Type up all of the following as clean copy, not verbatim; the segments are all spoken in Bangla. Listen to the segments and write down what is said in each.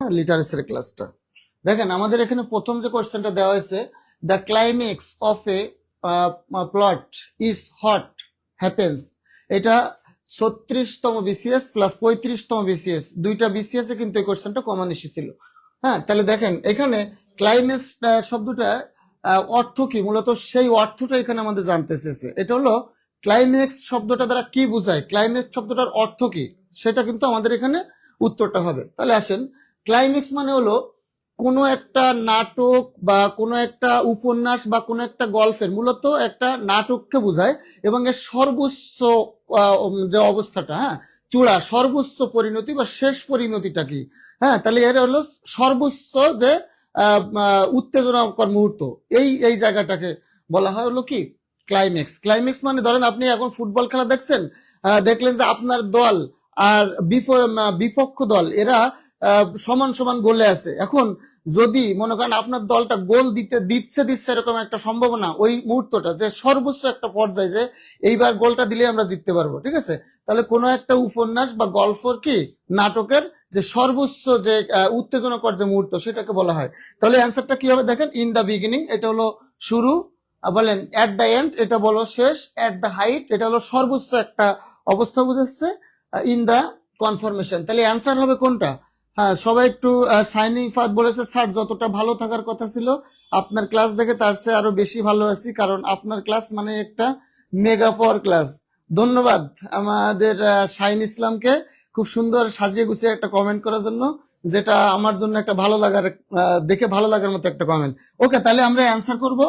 লিটারেচার ক্লাসটা দেখেন, আমাদের এখানে প্রথম যে কোশ্চেনটা দেওয়া হয়েছে, the climax of A plot is hot happens. এটা 36তম বিসিএস প্লাস 35তম বিসিএস, দুইটা বিসিএস এ কিন্তু এই কোশ্চেনটা কমন এসেছিল। হ্যাঁ, তাহলে দেখেন এখানে ক্লাইম্যাক্স শব্দটা অর্থ কি, মূলত সেই অর্থটা এখানে আমাদের জানতে চেয়েছে। এটা হলো ক্লাইম্যাক্স শব্দটা দ্বারা কি বোঝায়, ক্লাইম্যাক্স শব্দটার অর্থ কি, সেটা কিন্তু আমাদের এখানে উত্তরটা হবে। তাহলে আসেন, ক্লাইম্যাক্স মানে হলো কোনো একটা নাটক বা কোনো একটা উপন্যাস বা কোনো একটা গল্পের, মূলত একটা নাটককে বোঝায় এবং এর সর্বোচ্চ যে অবস্থাটা, হ্যাঁ, চূড়া, সর্বোচ্চ পরিণতি বা শেষ পরিণতিটা কি। হ্যাঁ, তাহলে এর হলো সর্বোচ্চ যে উত্তেজনাকর মুহূর্ত, এই জায়গাটাকে বলা হয় হলো কি ক্লাইম্যাক্স। ক্লাইম্যাক্স মানে ধরেন আপনি এখন ফুটবল খেলা দেখছেন, দেখলেন যে আপনার দল আর বিপক্ষ দল এরা সমান সমান গোলে আছে। এখন যদি মনে করেন আপনার দলটা গোল দিচ্ছে এরকম একটা সম্ভাবনা, ওই মুহূর্তটা যে সর্বোচ্চ একটা পর্যায়ে যে এইবার গোলটা দিলে আমরা জিততে পারবো, ঠিক আছে, তাহলে কোনো একটা উপন্যাস বা গল্পের কি নাটকের যে সর্বোচ্চ যে উত্তেজনাকর যে মুহূর্ত, সেটাকে বলা হয়। তাহলে অ্যান্সারটা কি হবে দেখেন, ইন দ্য বিগিনিং এটা হলো শুরু, বলেন অ্যাট দ্য এন্ড এটা বলো শেষ, অ্যাট দ্য হাইট এটা হলো সর্বোচ্চ একটা অবস্থা বুঝাচ্ছে, ইন দ্য কনফরমেশন। তাহলে অ্যান্সার হবে কোনটা? হ্যাঁ, সবাই একটু শাইনিং ফাদ বলেছে, স্যার যতটা ভালো থাকার কথা ছিল আপনার ক্লাস দেখে তার চেয়ে আরো বেশি ভালো আছি, কারণ আপনার ক্লাস মানে একটা মেগা পাওয়ার ক্লাস। ধন্যবাদ আমাদের শাইন ইসলামকে খুব সুন্দর সাজিয়ে গুছিয়ে একটা কমেন্ট করার জন্য, যেটা আমার জন্য একটা ভালো লাগার, দেখে ভালো লাগার মতো একটা কমেন্ট। ওকে, তাহলে আমরা অ্যান্সার করব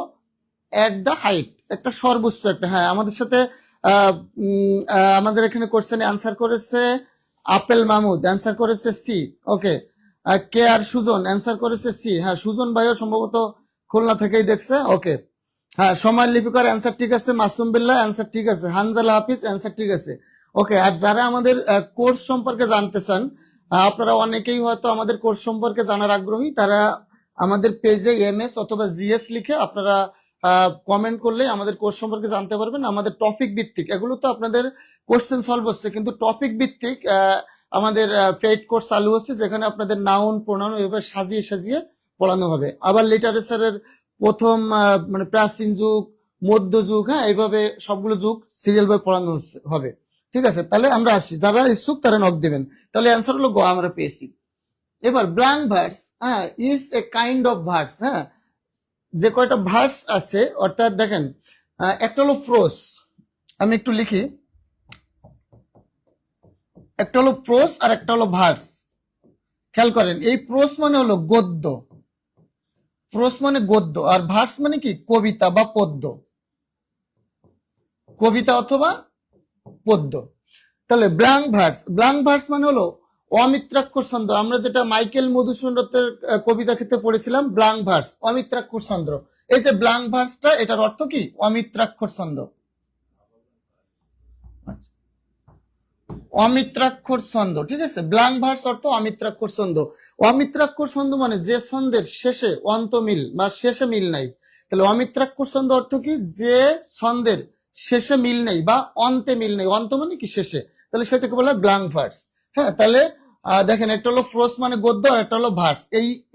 এট দ্য হাইট, একটা সর্বোচ্চ একটা। হ্যাঁ, আমাদের সাথে আমাদের এখানে কোশ্চেনে অ্যান্সার করেছে আপেল মাহমুদ, অ্যান্সার করেছে সি। ওকে, কে আর সুজন অ্যান্সার করেছে সি। হ্যাঁ, সুজন ভাইও সম্ভবত খুলনা থেকেই দেখছে। ওকে, হ্যাঁ, সময় লিপিকার অ্যান্সার ঠিক আছে, মাসুম বিল্লাহ অ্যান্সার ঠিক আছে, হানজালা হাফিজ অ্যান্সার ঠিক আছে। ওকে, আর যারা আমাদের কোর্স সম্পর্কে জানতে চান, আপনারা অনেকেই হয়তো আমাদের কোর্স সম্পর্কে জানার আগ্রহী, তারা আমাদের পেজে এমএস অথবা জিএস লিখে আপনারা কমেন্ট করলে আমাদের কোর্স সম্পর্কে জানতে পারবেন। আমাদের টপিক ভিত্তিক, এগুলো তো আপনাদের কোশ্চেন সলভ হচ্ছে, কিন্তু টপিক ভিত্তিক আমাদের পেইড কোর্স চালু হচ্ছে, যেখানে আপনাদের নাউন প্রোনাউন এভাবে সাজিয়ে সাজিয়ে পড়ানো হবে। আবার লিটারেচারের প্রথম মানে প্রাচীন যুগ, মধ্যযুগ, হ্যাঁ, এইভাবে সবগুলো যুগ সিরিয়াল ভাবে পড়ানো হবে। ঠিক আছে, তাহলে আমরা আসি, যারা ইচ্ছুক তারা নক দেবেন। তাহলে অ্যান্সার হলো গ, আমরা পেয়েছি। এবার ব্ল্যাঙ্ক ভার্স, হ্যাঁ, is a kind of verse. হ্যাঁ, যে কয়টা ভার্স আছে, অর্থাৎ দেখেন একটা হলো প্রোস, আমি একটু লিখি, একটা হলো প্রোস আর একটা হলো ভার্স। খেয়াল করেন, এই প্রোস মানে হলো গদ্য, প্রোস মানে গদ্য, আর ভার্স মানে কি কবিতা বা পদ্য, কবিতা অথবা পদ্য। তাহলে ব্ল্যাঙ্ক ভার্স, ব্ল্যাঙ্ক ভার্স মানে হলো অমিত্রাক্ষর ছন্দ। আমরা যেটা মাইকেল মধুসূদন দত্তের কবিতা ক্ষেত্রে পড়েছিলাম, ব্ল্যাঙ্ক ভার্স অমিত্রাক্ষর ছন্দ। এই যে ব্ল্যাঙ্ক ভার্সটা, এটার অর্থ কি অমিত্রাক্ষর ছন্দ। আচ্ছা, অমিত্রাক্ষর ছন্দ, ঠিক আছে, ব্ল্যাঙ্ক ভার্স অর্থ অমিত্রাক্ষর ছন্দ। অমিত্রাক্ষর ছন্দ মানে যে ছন্দের শেষে অন্ত মিল বা শেষে মিল নাই। তাহলে অমিত্রাক্ষর ছন্দ অর্থ কি, যে ছন্দের শেষে মিল নেই বা অন্তে মিল নেই, অন্ত মানে কি শেষে, তাহলে সেটাকে বলা হয় ব্ল্যাঙ্ক ভার্স। হ্যাঁ, তাহলে দেখেন, একটা হলো প্রোস মানে গদ্য আর একটা হলো ভার্স।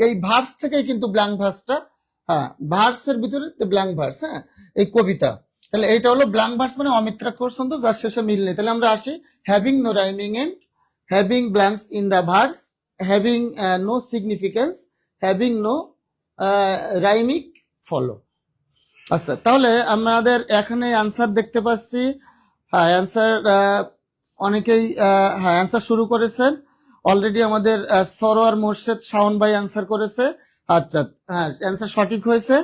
এই ভার্স থেকেই কিন্তু ব্ল্যাঙ্ক ভার্সটা, হ্যাঁ, ভার্সের ভিতরে ব্ল্যাঙ্ক ভার্স, হ্যাঁ, এই কবিতা। তাহলে এইটা হলো ব্ল্যাঙ্ক ভার্স মানে অমিত্রাক্ষর ছন্দ যার শেষে মিল নেই। তাহলে আমরা আসি, having no rhyming end, having blanks in the verse, having no significance, having no rhymic follow। আচ্ছা, তাহলে আমাদের এখানে অ্যান্সার দেখতে পাচ্ছি। হ্যাঁ, অ্যান্সার অনেকেই হ্যাঁ অ্যান্সার শুরু করেছেন অলরেডি। আমাদের সরোয়ার মোর্শেদ শাওন ভাই অ্যান্সার করেছে। আচ্ছা, হ্যাঁ, অ্যান্সার সঠিক হয়েছে,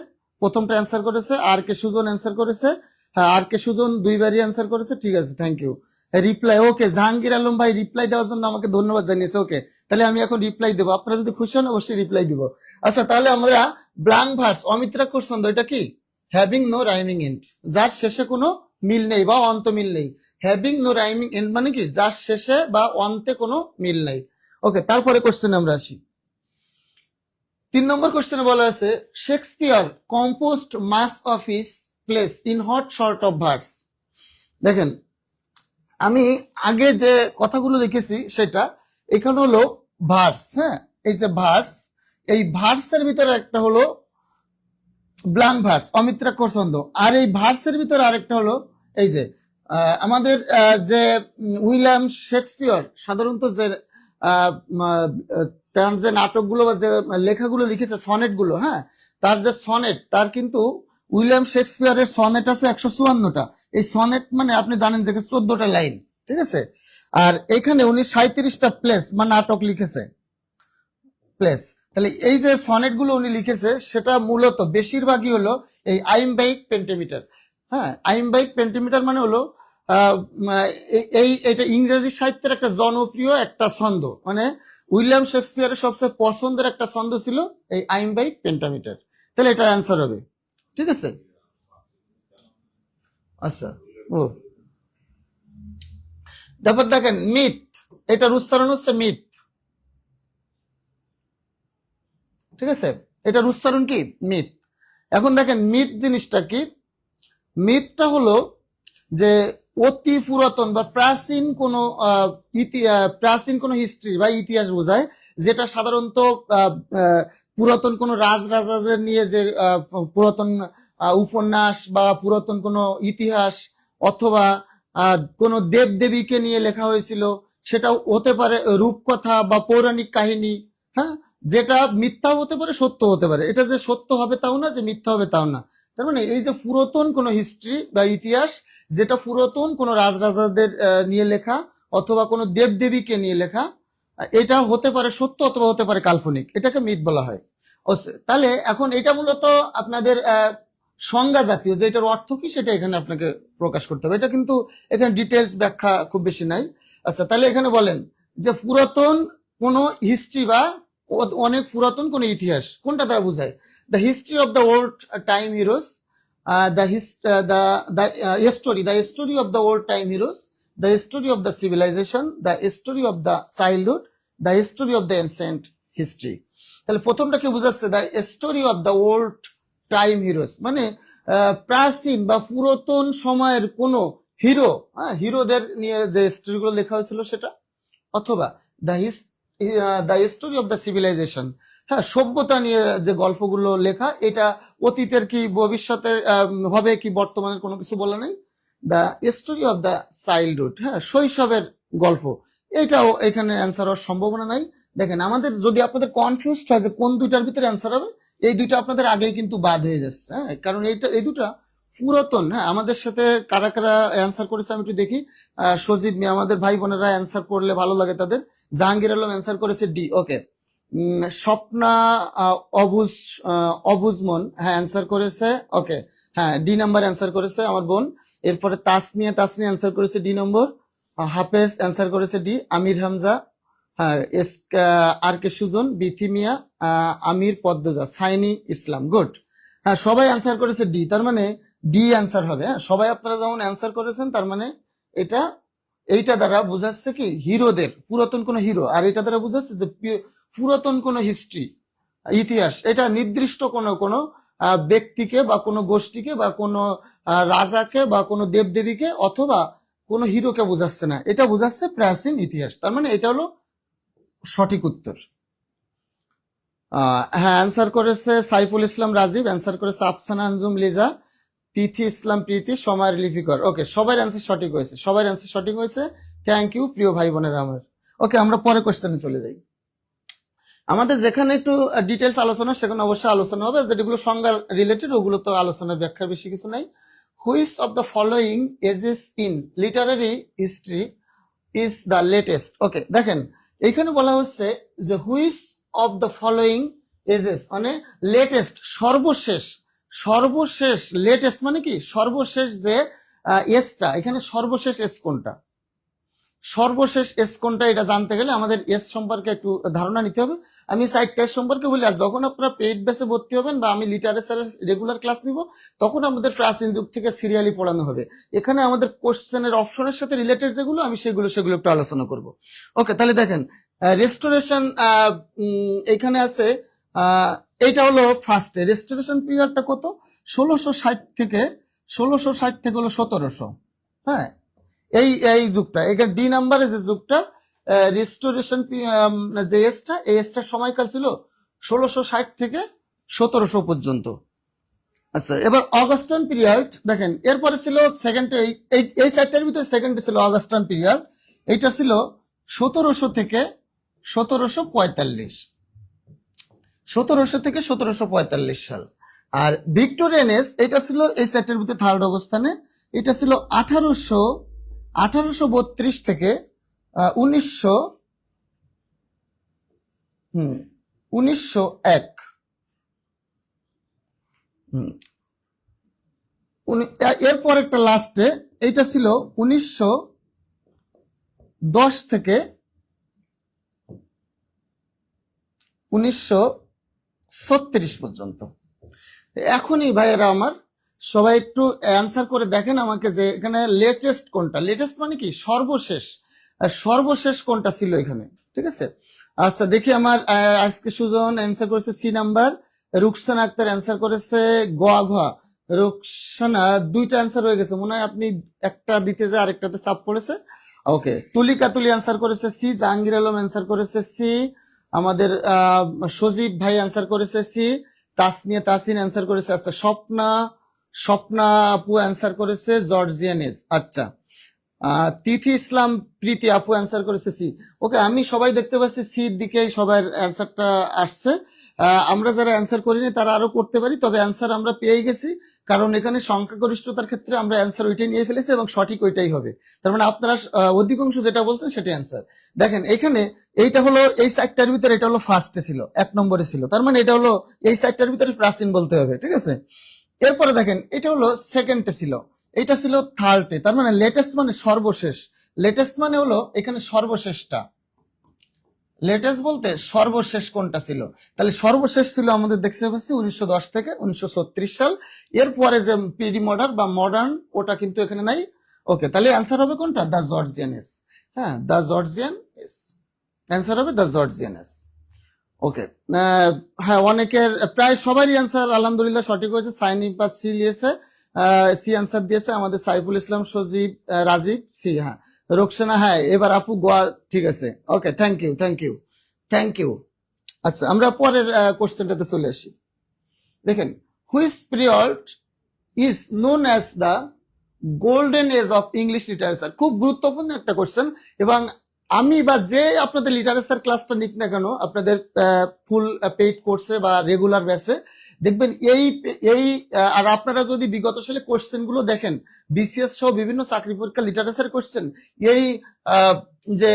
প্রথমটা অ্যান্সার করেছে। আর কে সুজন অ্যান্সার করেছে, হ্যাঁ, আর কে সুজন দুইবারই অ্যান্সার করেছে, ঠিক আছে, থ্যাংক ইউ। রিপ্লাই, ওকে, জাহাঙ্গীর আলম ভাই রিপ্লাই দেওয়ার জন্য আমাকে ধন্যবাদ জানিয়েছে। ওকে, তাহলে আমি এখন রিপ্লাই দেবো, আপনারা যদি খুশি হন অবশ্যই রিপ্লাই দিব। আচ্ছা, তাহলে আমরা ব্ল্যাঙ্ক ভার্স অমিত্রাক্ষর ছন্দ, এটা কি হ্যাভিং নো রাইমিং এন্ড, যার শেষে কোনো মিল নেই বা অন্ত মিল নেই। হ্যাভিং নো রাইমিং এন্ড মানে কি, যার শেষে বা অন্তে কোনো মিল নাই। ওকে, তারপরে কোশ্চেনে আমরা আসি। 3 নম্বর কোশ্চেনে বলা আছে, Shakespeare composed most of his plays in what sort of verse. দেখেন, আমি আগে যে কথাগুলো লিখেছি সেটা এখানে হলো ভার্স। হ্যাঁ, এই যে ভার্স, এই ভার্সের ভিতরে একটা হলো ব্লাঙ্ক ভার্স, অমিত্রাক্ষর ছন্দ, আর এই ভার্সের ভিতরে আরেকটা হলো এই যে আমাদের যে উইলিয়াম শেক্সপিয়র সাধারণত যে তার যে নাটকগুলো বা যে লেখাগুলো লিখেছে সনেট গুলো, হ্যাঁ, তার যে সনেট, তার কিন্তু উইলিয়াম শেক্সপিয়রের সনেট আছে 154টা। এই সনেট মানে আপনি জানেন যে 14টা লাইন, ঠিক আছে। আর এখানে উনি 37টা প্লেস বা নাটক লিখেছে, প্লেস। তাহলে এই যে সনেট গুলো উনি লিখেছে সেটা মূলত বেশিরভাগই হলো এই আইমবাইক পেন্টিমিটার। হ্যাঁ, আইমবাইক পেন্টিমিটার মানে হলো এটা ইংরেজি সাহিত্যের একটা জনপ্রিয় একটা ছন্দ, মানে উইলিয়াম শেক্সপিয়ারের সবচেয়ে পছন্দের একটা ছন্দ ছিল এই আইমবাইক পেন্টামিটার। তাহলে এটা অ্যান্সার হবে, ঠিক আছে। আচ্ছা, ও তারপর দেখেন মিথ, এটার উচ্চারণ হচ্ছে মিথ, ঠিক আছে। এটার উচ্চারণ কি? মিথ। এখন দেখেন মিথ জিনিসটা কি? মিথটা হলো যে অতি পুরাতন বা প্রাচীন কোনো প্রাচীন কোনো হিস্ট্রি বা ইতিহাস বোঝায়, যেটা সাধারণত পুরাতন কোনো রাজাদের নিয়ে যে পুরাতন উপন্যাস বা পুরাতন কোনো ইতিহাস অথবা কোনো দেব দেবীকে নিয়ে লেখা হয়েছিল, সেটা হতে পারে রূপকথা বা পৌরাণিক কাহিনী, হ্যাঁ, যেটা মিথ্যা হতে পারে সত্য হতে পারে। এটা যে সত্য হবে তাও না, যে মিথ্যা হবে তাও না। তার মানে এই যে পুরাতন কোনো হিস্ট্রি বা ইতিহাস যেটা পুরাতন কোনো রাজাদের নিয়ে লেখা অথবা কোনো দেব দেবীকে নিয়ে লেখা, এটা হতে পারে সত্য অথবা হতে পারে কাল্পনিক, এটাকে মিথ বলা হয়। তাহলে এখন এটা মূলত আপনাদের সংজ্ঞা জাতীয়, যে এটার অর্থ কি সেটা এখানে আপনাকে প্রকাশ করতে হবে। এটা কিন্তু এখানে ডিটেলস ব্যাখ্যা খুব বেশি নাই। আচ্ছা, তাহলে এখানে বলেন যে পুরাতন কোনো হিস্ট্রি বা অনেক পুরাতন কোনো ইতিহাস কোনটা দ্বারা বোঝায়? The history of the old time heroes, the story of the old time heroes, the story of the civilization, the story of the childhood, the history of the ancient history. তাহলে প্রথমটা কি বোঝাচ্ছে? The story of the old time heroes মানে প্রাচীন বা পুরাতন সময়ের কোন হিরো, হ্যাঁ, হিরোদের নিয়ে যে স্টোরিগুলো লেখা হয়েছিল সেটা, অথবা the story of the civilization, হ্যাঁ, সভ্যতা নিয়ে যে গল্পগুলো লেখা, এটা অতীতের কি ভবিষ্যতের হবে কি বর্তমানের কোনো কিছু বলা নেই। The story of the childhood, হ্যাঁ, শৈশবের গল্প, এটাও এখানে অ্যান্সার হওয়ার সম্ভাবনা নাই। দেখেন আমাদের যদি আপনাদের কনফিউজ হয় যে কোন দুইটার ভিতরে অ্যান্সার হবে, এই দুইটা আপনাদের আগেই কিন্তু বাদ হয়ে যাচ্ছে, হ্যাঁ, কারণ এই দুটা পুরাতন। হ্যাঁ, আমাদের সাথে কারা কারা অ্যান্সার করেছে আমি একটু দেখি। সজীব মিয়া, আমাদের ভাই বোনেরা অ্যান্সার করলে ভালো লাগে তাদের। জাহাঙ্গীর আলম অ্যান্সার করেছে ডি, ওকে। স্বপ্না অবুজমন, হ্যাঁ, অ্যান্সার করেছে, ওকে, হ্যাঁ, ডি নাম্বার অ্যান্সার করেছে আমার বোন। এরপরে তাসনিয়া অ্যান্সার করেছে ডি নম্বর। হাফেজ অ্যান্সার করেছে ডি। আমির হামজা, হ্যাঁ, আর কে সুজন, বিথিমিয়া, আমির পদ্মজা, সাইনি ইসলাম, গুড। হ্যাঁ, সবাই অ্যান্সার করেছে ডি, তার মানে ডি অ্যান্সার হবে। হ্যাঁ, সবাই আপনারা যেমন অ্যান্সার করেছেন, তার মানে এইটা দ্বারা বোঝাচ্ছে কি হিরোদের, পুরাতন কোন হিরো, আর এটা দ্বারা বোঝাচ্ছে যে পুরাতন কোন হিস্ট্রি, ইতিহাস, এটা নির্দিষ্ট কোনো ব্যক্তিকে বা কোনো গোষ্ঠীকে বা কোনো রাজাকে বা কোনো দেবদেবীকে অথবা কোনো হিরোকে বোঝাচ্ছে না, এটা বোঝাচ্ছে প্রাচীন ইতিহাস। তার মানে এটা হলো সঠিক উত্তর। হ্যাঁ, অ্যান্সার করেছে সাইফুল ইসলাম রাজীব, অ্যান্সার করেছে আফসানা আঞ্জুম লিজা, তিথি ইসলাম প্রীতি, সময়ের লিপিকর, ওকে, সবার অ্যান্সার সঠিক হয়েছে, সবার অ্যান্সার সঠিক হয়েছে। থ্যাংক ইউ প্রিয় ভাই বোনেরা আমার। ওকে, আমরা পরে কোশ্চেনে চলে যাই। আমাদের যেখানে একটু ডিটেলস আলোচনা সেখানে অবশ্যই আলোচনা হবে, যেগুলো সংজ্ঞা রিলেটেড ওগুলো তো আলোচনার ব্যাখ্যার বেশি কিছু নাই। Which of the following ages in literary history is the latest? Okay, দেখেন এইখানে বলা হচ্ছে যে which of the following ages মানে লেটেস্ট, সর্বশেষ লেটেস্ট মানে কি সর্বশেষ, যে এসটা এখানে সর্বশেষ এস কোনটা, সর্বশেষ এস কোনটা, এটা জানতে গেলে আমাদের এস সম্পর্কে একটু ধারণা নিতে হবে। আমি সাইড টেস্ট সম্পর্কে বলি, আর যখন আপনারা পেইড বেসে ভর্তি হবেন বা আমি লিটারেচারের রেগুলার ক্লাস নিব, তখন আমাদের প্রাচীন যুগ থেকে সিরিয়ালি পড়ানো হবে। এখানে আমাদের কোশ্চেনের অপশনের সাথে রিলেটেড যেগুলো, আমি সেগুলো একটু আলোচনা করব। ওকে, তাহলে দেখেন রেস্টোরেশন এখানে আছে, এইটা হলো ফার্স্টে রেস্টোরেশন পিরিয়ডটা কত, 1660 থেকে হলো 1700, হ্যাঁ, এই যুগটা, এখানে ডি নাম্বারে যে যুগটা, রিস্টোরেশন যে এজটা, এই এজটার সময়কাল ছিল 1660 থেকে 1700 পর্যন্ত। আচ্ছা, এবার অগাস্টান পিরিয়ড দেখেন, এরপরে ছিল সেকেন্ড, এই সাইডটার ভিতরে সেকেন্ড ছিল অগাস্টান পিরিয়ড, এইটা ছিল 1700 থেকে 1745, 1700 থেকে 1745 সাল। আর ভিক্টোরিয়ান এজ এটা ছিল এই সাইডটার ভিতরে থার্ড অবস্থানে, এটা ছিল 1832 থেকে 1901। এরপর একটা লাস্টে এইটা ছিল 1910 থেকে 1936 পর্যন্ত। এখনই ভাইয়েরা আমার সবাই একটু অ্যান্সার করে দেখেন আমাকে যে এখানে লেটেস্ট কোনটা, লেটেস্ট মানে কি সর্বশেষ, আর সর্বশেষ কোনটা ছিল এখানে, ঠিক আছে। আচ্ছা দেখি আমার আজকে সুজন অ্যান্সার করেছে C number, Ruksana Akter answer করেছে গ ঘ। রুকসানা দুইটা অ্যান্সার হয়ে গেছে মনে হয়, আপনি একটা দিতে যে আরেকটাতে চাপ পড়েছে। ওকে, তুলিকা তুলি অ্যান্সার করেছে সি, জাহাঙ্গীর আলম অ্যান্সার করেছে সি, আমাদের সজীব ভাই অ্যান্সার করেছে সি, তাসনিয়া তাসিন অ্যান্সার করেছে। আচ্ছা স্বপ্না আপু অ্যান্সার করেছে জর্জিয়ান এজ। আচ্ছা তিথি ইসলাম প্রীতি আপু অ্যান্সার করেছে সি। ওকে, আমি সবাই দেখতে পাচ্ছি সির দিকে সবার অ্যান্সারটা আসছে। আমরা যারা অ্যান্সার করিনি তারা আরো করতে পারি, তবে অ্যান্সার আমরা পেয়ে গেছি, কারণ এখানে সংখ্যাগরিষ্ঠতার ক্ষেত্রে আমরা অ্যান্সার ওইটাই নিয়ে ফেলেছি এবং সঠিক ওইটাই হবে। তার মানে আপনারা অধিকাংশ যেটা বলছেন সেটাই অ্যান্সার। দেখেন এখানে এইটা হলো এই সাইডটার ভিতরে, এটা হলো ফার্স্টে ছিল, 1 নম্বরে ছিল, তার মানে এটা হলো এই সাইডটার ভিতরে প্রাচীন বলতে হবে, ঠিক আছে। এরপরে দেখেন এটা হলো সেকেন্ডে ছিল, এটা ছিল থার্ডে, তার মানে লেটেস্ট মানে সর্বশেষ। লেটেস্ট মানে হলো এখানে সর্বশেষটা, লেটেস্ট বলতে সর্বশেষ কোনটা ছিল, তাহলে সর্বশেষ ছিল আমাদের দেখতে পাচ্ছি 1910 থেকে 1936 সাল। এরপরে যে পিডি মডার্ন বা মডার্ন ওটা কিন্তু এখানে নাই। ওকে, তাহলে অ্যান্সার হবে কোনটা, দ্য জর্জিয়ান এস। হ্যাঁ, দ্য জর্জিয়ান এস অ্যান্সার হবে, দ্য জর্জিয়ান এস। ওকে, হ্যাঁ অনেকের প্রায় সবারই অ্যান্সার আলহামদুলিল্লাহ সঠিক হয়েছে। সাইনিবাদ সি লিয়েছে, সি অ্যান্সার দিয়েছে আমাদের সাইফুল ইসলাম, সজীব, রাজীব সি। হ্যাঁ, রোকসানা হ্যাঁ, এবার আপু গোয়া, ঠিক আছে। Okay, thank you thank you thank you. আচ্ছা আমরা পরের কোশ্চেনটাতে চলে আসি। দেখেন, which period is known as the golden age of English literature, খুব গুরুত্বপূর্ণ একটা কোশ্চেন। এবং আমি বা যে আপনাদের লিটারেচার ক্লাসটা নিক না কেন, আপনাদের ফুল পেইড কোর্সে বা রেগুলার ব্যাচে দেখবেন এই আর আপনারা যদি বিগত সালে কোশ্চেন গুলো দেখেন, বিসিএস সহ বিভিন্ন চাকরি পরীক্ষা লিটারেচার কোশ্চেন, এই যে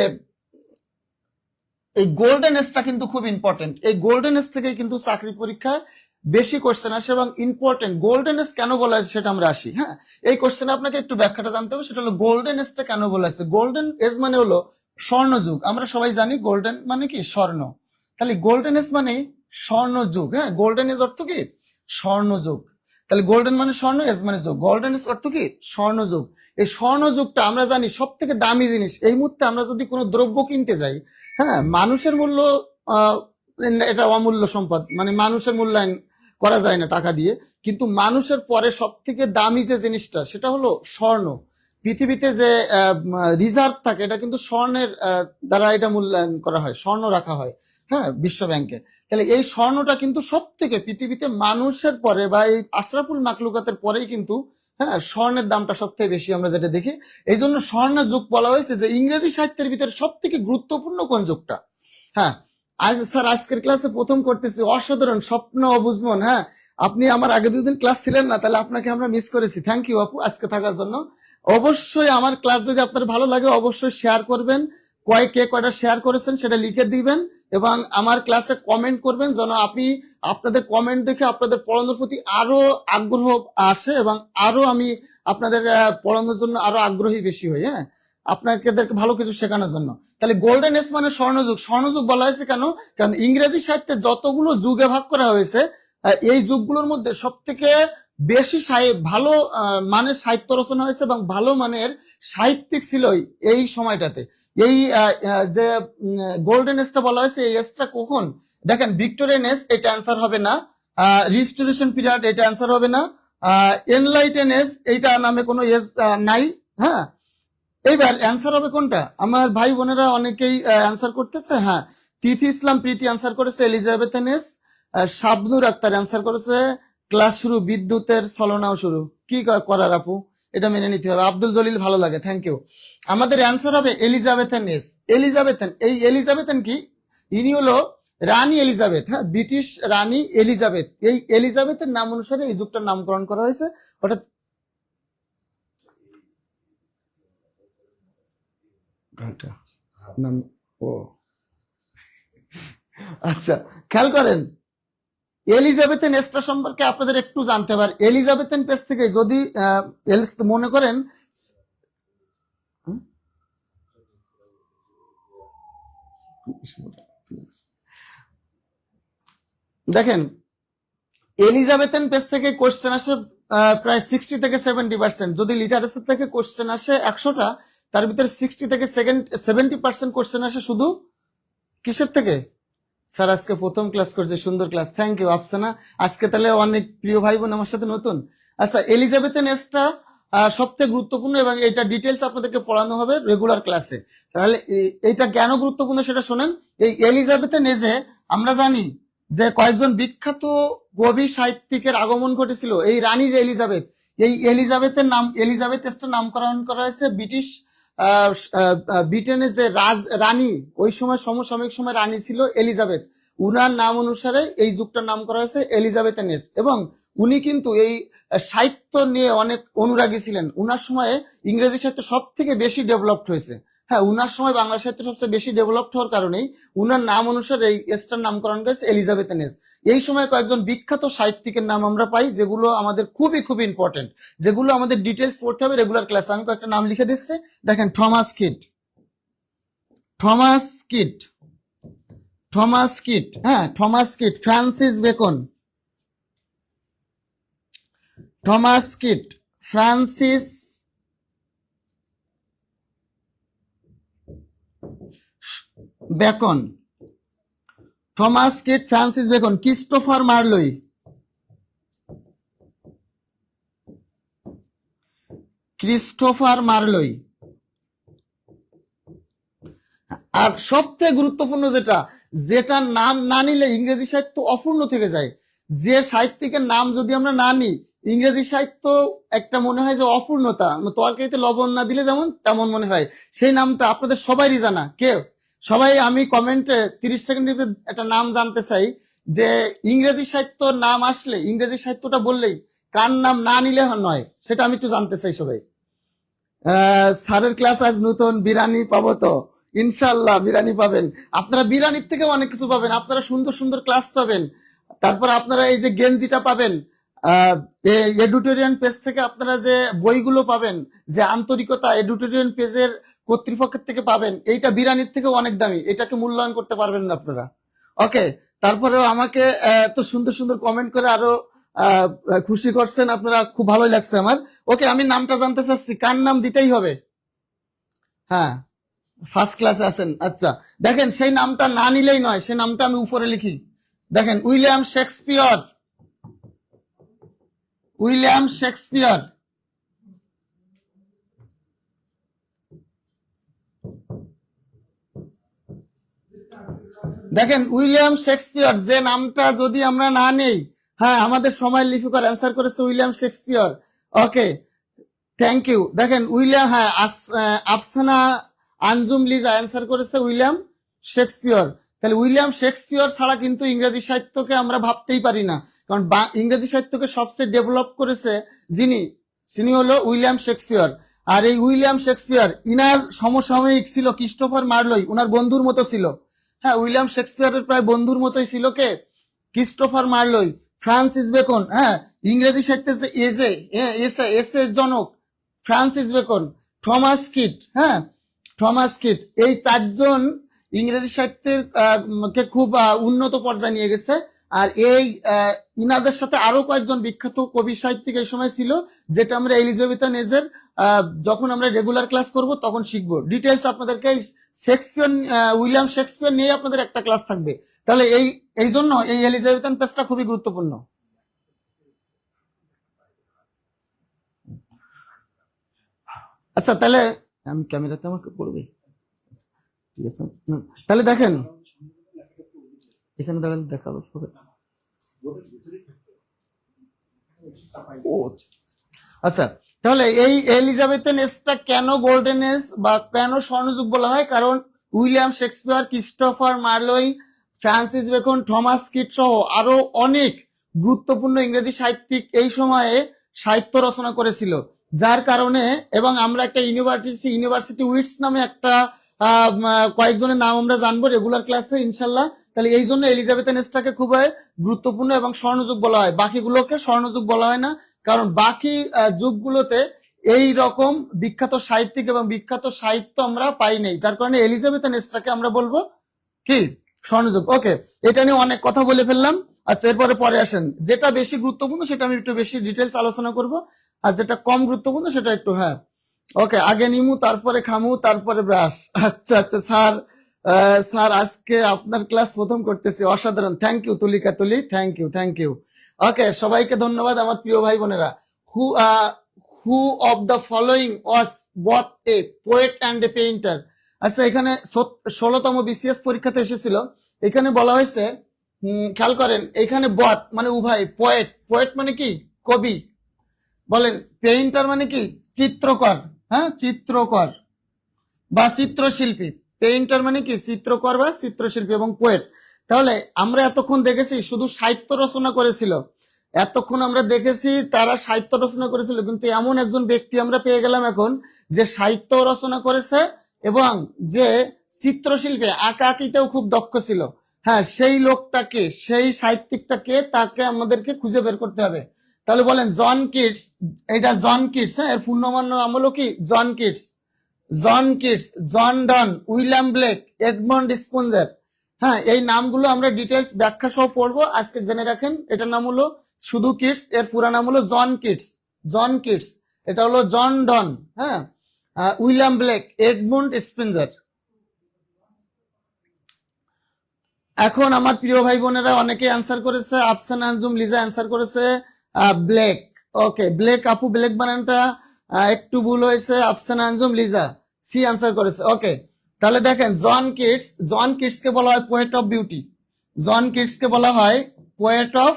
এই গোল্ডেন এজটা কিন্তু খুব ইম্পর্টেন্ট। এই গোল্ডেন এজ থেকে কিন্তু চাকরি পরীক্ষায় বেশি কোশ্চেন আসে এবং ইম্পর্টেন্ট। গোল্ডেন এজ কেন বলা হয়েছে সেটা আমরা আসি। হ্যাঁ, এই কোশ্চেনে আপনাকে একটু ব্যাখ্যাটা জানতে হবে, সেটা হলো গোল্ডেন এজটা কেন বলা হয়েছে। গোল্ডেন এজ মানে হলো স্বর্ণযুগ, আমরা সবাই জানি গোল্ডেন মানে কি স্বর্ণ, তাহলে গোল্ডেন এজ মানে স্বর্ণযুগ। হ্যাঁ, গোল্ডেন এজ অর্থ কি স্বর্ণযুগ, তাহলে গোল্ডেন মানে স্বর্ণ, এজ মানে যুগ, গোল্ডেন এজ অর্থ কি স্বর্ণযুগ। এই স্বর্ণযুগটা আমরা জানি সব থেকে দামি জিনিস। এই মুহূর্তে আমরা যদি কোনো দ্রব্য কিনতে যাই, হ্যাঁ মানুষের মূল্য এটা অমূল্য সম্পদ, মানে মানুষের মূল্যায়ন করা যায় না টাকা দিয়ে, কিন্তু মানুষের পরে সব থেকে দামি যে জিনিসটা সেটা হলো স্বর্ণ। পৃথিবীতে যে রিজার্ভ থাকে এটা কিন্তু স্বর্ণের দ্বারা এটা মূল্যায়ন করা হয়, স্বর্ণ রাখা হয় হ্যাঁ বিশ্ব ব্যাংকে। তাহলে এই স্বর্ণটা কিন্তু সব থেকে পৃথিবীতে মানুষের পরে বা এই আশরাফুল মাকলুকাতের পরেই কিন্তু হ্যাঁ স্বর্ণের দামটা সব থেকে বেশি আমরা যেটা দেখি। এই জন্য স্বর্ণ যুগ বলা হয়েছে যে ইংরেজি সাহিত্যের ভিতরে সব থেকে গুরুত্বপূর্ণ কোন যুগটা। হ্যাঁ আজ স্যার আজকের ক্লাসে প্রথম করতেছি, অসাধারণ স্বপ্ন অবুজমন। হ্যাঁ, আপনি আমার আগে দুদিন ক্লাস ছিলেন না, তাহলে আপনাকে আমরা মিস করেছি। থ্যাংক ইউ আপু আজকে থাকার জন্য। অবশ্যই আমার ক্লাস যদি আপনার ভালো লাগে অবশ্যই শেয়ার করবেন, কে কয়টা শেয়ার করেছেন সেটা লিখে দিবেন এবং আমার ক্লাসে কমেন্ট করবেন, যেন আপনি আপনাদের কমেন্ট দেখে আপনাদের পড়ানোর প্রতি আরো আগ্রহ আসে এবং আরো আমি আপনাদের পড়ানোর জন্য আরো আগ্রহী বেশি হই। হ্যাঁ, আপনাকে ভালো কিছু শেখানোর জন্য। তাহলে গোল্ডেন এজ মানে স্বর্ণযুগ। স্বর্ণযুগ বলা হয়েছে কেন, কারণ ইংরেজি সাহিত্যে যতগুলো যুগে ভাগ করা হয়েছে এই যুগগুলোর মধ্যে সব থেকে বেশি ভালো মানের সাহিত্য রচনা হয়েছে এবং ভালো মানের সাহিত্যিক ছিল এই সময়টাতে। এই যে গোল্ডেন এজটা বলা হয়েছে, এই এজটা কখন দেখেন, ভিক্টোরিয়ান এজ এটা অ্যান্সার হবে না, রিস্টোরেশন পিরিয়ড এটা অ্যান্সার হবে না, এনলাইটেন এজ এইটা নামে কোনো এজ নাই। হ্যাঁ, এইবার অ্যান্সার হবে কোনটা? আমার ভাই বোনেরা অনেকেই অ্যান্সার করতেছে। হ্যাঁ, তিথি ইসলাম প্রীতি অ্যান্সার করেছে Elizabethan S. Shabnur Akter answer করেছে ক্লাস শুরু, বিদ্যুতের ছলনাও শুরু। কি করার আপু, এটা মেনে নিতে হবে। আব্দুল জলিল ভালো লাগে, থ্যাংক ইউ। আমাদের অ্যান্সার হবে এলিজাবেথেন এস। এলিজাবেথেন, এই এলিজাবেথেন কি? ইনি হলো রানী এলিজাবেথ, হ্যাঁ, ব্রিটিশ রানী এলিজাবেথ। এই এলিজাবেথের নাম অনুসারে এই যুগটার নামকরণ করা হয়েছে। অর্থাৎ ঘাটা নাম, ও আচ্ছা, খেয়াল করেন এলিজাবেথেন এসটা সম্পর্কে আপনাদের একটু জানতে হবে। আর এলিজাবেথেন পেজ থেকে যদি মনে করেন, দেখেন এলিজাবেথেন পেজ থেকে কোশ্চেন আসে প্রায় 60 থেকে 70%। যদি লিটারেচার থেকে কোশ্চেন আসে 100টা, তার ভিতরে 60 থেকে 70% কোশ্চেন আসে শুধু কিসের থেকে? স্যার আজকে প্রথম ক্লাস করছে, সুন্দর ক্লাস, থ্যাংক ইউ আফসানা। আজকে তাহলে অনেক প্রিয় ভাই বোন আমার সাথে নতুন। আচ্ছা, এলিজাবেথেন এসটা সবথেকে গুরুত্বপূর্ণ এবং এটা ডিটেলস আপনাদেরকে পড়ানো হবে রেগুলার ক্লাসে। তাহলে এইটা কেন গুরুত্বপূর্ণ সেটা শোনেন। এই এলিজাবেথেন এজে আমরা জানি যে কয়েকজন বিখ্যাত কবি সাহিত্যিকের আগমন ঘটেছিল। এই রানী যে এলিজাবেথ, এই এলিজাবেথের নাম, এলিজাবেথ এসটার নামকরণ করা হয়েছে ব্রিটিশ ব্রিটেনের যে রানী, ওই সময় সমসাময়িক সময় রানী ছিল এলিজাবেথ, উনার নাম অনুসারে এই যুগটার নাম করা হয়েছে এলিজাবেথেনেস। এবং উনি কিন্তু এই সাহিত্য নিয়ে অনেক অনুরাগী ছিলেন। উনার সময়ে ইংরেজি সাহিত্য সব থেকে বেশি ডেভেলপড হয়েছে। হ্যাঁ, উনার সময় বাংলা সাহিত্য সবচেয়ে বেশি ডেভেলপড হওয়ার কারণেই উনার নাম অনুসারে এই এসটার নামকরণ করেছে এলিজাবেথেনেস। এই সময় কয়েকজন বিখ্যাত সাহিত্যিকের নাম আমরা পাই, যেগুলো আমাদের খুবই খুবই ইম্পর্টেন্ট, যেগুলো আমাদের ডিটেলস পড়তে হবে রেগুলার ক্লাসে। আমি কয়েকটা নাম লিখে দিচ্ছি। দেখেন, Thomas Kyd, Thomas Kyd, Thomas Kyd, হ্যাঁ Thomas Kyd. Francis Bacon, Thomas Kyd, Francis Bacon, Thomas Kyd, Francis Bacon. Christopher Marlowe, Christopher Marlowe. আর সবচেয়ে গুরুত্বপূর্ণ যেটা, যেটা নাম না নিলে ইংরেজি সাহিত্য অপূর্ণ থেকে যায়, যে সাহিত্যিকের নাম যদি আমরা না নিই ইংরেজি সাহিত্য একটা মনে হয় যে অপূর্ণতা, তরকারিতে লবণ না দিলে যেমন তেমন মনে হয়। সেই নামটা আপনাদের সবাইরই জানা। কেউ সবাই, আমি কমেন্টে 30 সেকেন্ডের একটা নাম জানতে চাই, যে ইংরেজি সাহিত্য নাম আসলে, ইংরেজি সাহিত্যটা বললেই কার নাম না নিলে নয়, সেটা আমি একটু জানতে চাই সবাই। স্যারের ক্লাস আজ নতুন, বিরানি পাবো তো? ইনশাল্লাহ বিরানি পাবেন। আপনারা বিরানির থেকে অনেক কিছু পাবেন, আপনারা সুন্দর সুন্দর ক্লাস পাবেন। তারপর আপনারা এই যে গেঞ্জিটা পাবেন, এডুটোরিয়ান পেজ থেকে আপনারা যে বইগুলো পাবেন, যে আন্তরিকতা এডুটোরিয়ান পেজের কর্তৃপক্ষের থেকে পাবেন, এইটা বিরানির থেকে অনেক দামি, এটাকে মূল্যায়ন করতে পারবেন না আপনারা। ওকে, তারপরেও আমাকে এত সুন্দর সুন্দর কমেন্ট করে আরো খুশি করছেন আপনারা, খুব ভালোই লাগছে আমার। ওকে, আমি নামটা জানতে চাচ্ছি, কার নাম দিতেই হবে? হ্যাঁ, ফার্স্ট ক্লাসে আছেন, আচ্ছা। দেখেন, সেই নামটা না নিলেই নয়, সেই নামটা আমি উপরে লিখি। দেখেন, উইলিয়াম শেক্সপিয়র, উইলিয়াম শেক্সপিয়র। দেখেন, উইলিয়াম শেক্সপিয়র, যে নামটা যদি আমরা না নেই, হ্যাঁ আমাদের সময় লিপিকার অ্যান্সার করেছে William Shakespeare. Okay, thank you. দেখেন উইলিয়াম, হ্যাঁ আফসানা আঞ্জুম লিজা অ্যান্সার করেছে উইলিয়াম শেক্সপিয়র। তাহলে উইলিয়াম শেক্সপিয়র ছাড়া কিন্তু ইংরেজি সাহিত্যকে আমরা ভাবতেই পারি না, কারণ ইংরেজি সাহিত্যকে সবচেয়ে ডেভেলপ করেছে যিনি, তিনি হলো উইলিয়াম শেক্সপিয়র। আর এই উইলিয়াম শেক্সপিয়র, ইনার সমসাময়িক ছিল ক্রিস্টোফার মার্লোই, উনার বন্ধুর মতো ছিল। হ্যাঁ, উইলিয়াম শেক্সপিয়রের প্রায় বন্ধুর মতোই ছিল কে? Christopher Marlowe. ফ্রান্সিস বেকন, হ্যাঁ ইংরেজি সাহিত্যের যে এসে জনক ফ্রান্সিস বেকন। থমাস কিট, হ্যাঁ থমাস কিট। এই চারজন ইংরেজি সাহিত্যের কে খুব উন্নত পর্যায়ে নিয়ে গেছে। আর এই ইনাদের সাথে আরো কয়েকজন বিখ্যাত কবি সাহিত্যিক এই সময় ছিল, যেটা আমরা এলিজাবেথেন এজের যখন আমরা রেগুলার ক্লাস করব তখন শিখবো। ডিটেলস আপনাদেরকে শেক্সপিয়র, উইলিয়াম শেক্সপিয়র নিয়ে আপনাদের একটা ক্লাস থাকবে। তাহলে এই জন্য এই এলিজাবেথেন পেজটা খুবই গুরুত্বপূর্ণ। আচ্ছা, তাহলে আমি ক্যামেরাতে আমাকে পড়বে, ঠিক আছে। তাহলে দেখেন এখানে দাঁড়ান দেখাবো। ও আচ্ছা, তাহলে এই এলিজাবেথেন এজটা কেন গোল্ডেন এজ বা কেন স্বর্ণযুগ বলা হয়? কারণ William Shakespeare, Christopher Marlowe, Francis Bacon, Thomas Kyd সহ আরো অনেক গুরুত্বপূর্ণ ইংরেজি সাহিত্যিক এই সময়ে সাহিত্য রচনা করেছিল, যার কারণে এবং আমরা একটা ইউনিভার্সিটি উইটস নামে একটা কয়েকজনের নাম আমরা জানবো রেগুলার ক্লাসে ইনশাল্লাহ। তাহলে এই জন্য এলিজাবেথেন এজটাকে খুবই গুরুত্বপূর্ণ এবং স্বর্ণযুগ বলা হয়, বাকিগুলোকে স্বর্ণযুগ বলা হয় না, কারণ বাকি যুগগুলোতে এই রকম বিখ্যাত সাহিত্যিক এবং বিখ্যাত সাহিত্য আমরা পাই নাই, যার কারণে এলিজাবেথেন এজটাকে আমরা বলবো কি স্বর্ণযুগ। ওকে, এটা নিয়ে অনেক কথা বলে ফেললাম। আচ্ছা, এরপরে পরে আসেন, যেটা বেশি গুরুত্বপূর্ণ সেটা আমি একটু বেশি ডিটেলস আলোচনা করব, আর যেটা কম গুরুত্বপূর্ণ সেটা একটু ওকে, আগে নিমু তারপরে খামু তারপরে ব্রাশ। আচ্ছা আচ্ছা স্যার, স্যার আজকে আপনার ক্লাস প্রথম করতেছি, অসাধারণ, থ্যাংক ইউ তুলিকা তুলি, থ্যাংক ইউ। ওকে, সবাইকে ধন্যবাদ আমার প্রিয় ভাই বোনেরা। হু of the following was both a poet and a painter. আচ্ছা, এখানে 16তম বিসিএস পরীক্ষাতে এসেছিল, এখানে বলা হয়েছে, খেয়াল করেন, এখানে বথ মানে উভয়, পোয়েট মানে কি কবি, বলেন পেইন্টার মানে কি চিত্রকর, চিত্রকর বা চিত্রশিল্পী, পেইন্টার মানে কি চিত্রকর বা চিত্রশিল্পী, এবং পোয়েট। তাহলে আমরা এতক্ষণ দেখেছি শুধু সাহিত্য রচনা করেছিল, এতক্ষণ আমরা দেখেছি তারা সাহিত্য রচনা করেছিল, কিন্তু এমন একজন ব্যক্তি আমরা পেয়ে গেলাম এখন যে সাহিত্য রচনা করেছে এবং যে চিত্রশিল্পে আঁকা আঁকিতেও খুব দক্ষ ছিল। সেই লোকটাকে, সেই সাহিত্যিকটাকে, তাকে আমাদেরকে খুঁজে বের করতে হবে। তাহলে বলেন জন কিটস, এটা জন কিটস, এর পূর্ণমান নাম হলো কি জন কিটস, জন Donne, William Blake, Edmund Spencer. এই নামগুলো আমরা ডিটেলস ব্যাখ্যা সহ পড়বো, আজকে জেনে রাখেন। এটার নাম হলো শুধু কিটস, এর পুরো নাম হলো জন কিটস, এটা হলো জন Donne, William Blake, Edmund Spenser. এখন আমার প্রিয় ভাই বোনেরা অনেকে অ্যান্সার করেছে, আফসানা আঞ্জুম লিজা অ্যান্সার করেছে ব্লেক। ওকে, ব্লেক আপু, ব্লেক বানানটা একটু ভুল হয়েছে, আফসানা আঞ্জুম লিজা সি অ্যান্সার করেছে। ওকে, তাহলে দেখেন জন কিটস কে বলা হয় পোয়েট অফ বিউটি, বলা হয় পোয়েট অফ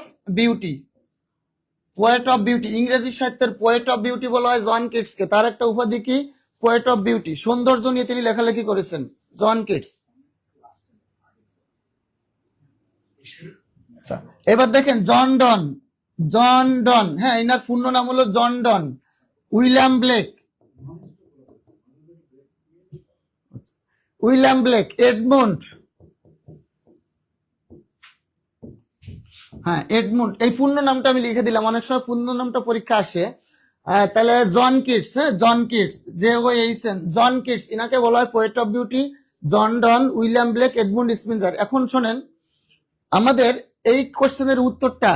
বিউটি, ইংরেজি সাহিত্যের পোয়েট অফ বিউটি বলা হয় জন কিটস কে। তার একটা উপাধি কি পোয়েট অফ বিউটি, সৌন্দর্য নিয়ে তিনি লেখালেখি করেছেন জন কিটস। এবার দেখেন জন ডন, এনার পূর্ণ নাম হলো জন ডন। উইলিয়াম ব্লেক, এডমন্ড, এই পূর্ণ নামটা আমি লিখে দিলাম, অনেক সময় পূর্ণ নামটা পরীক্ষা আসে। তাহলে জন কিটস, যে জন কিটস, ইনাকে বলা হয় poet of beauty, John Donne, William Blake, Edmund Spenser. এখন শোনেন, আমাদের এই কোশ্চেনের উত্তরটা,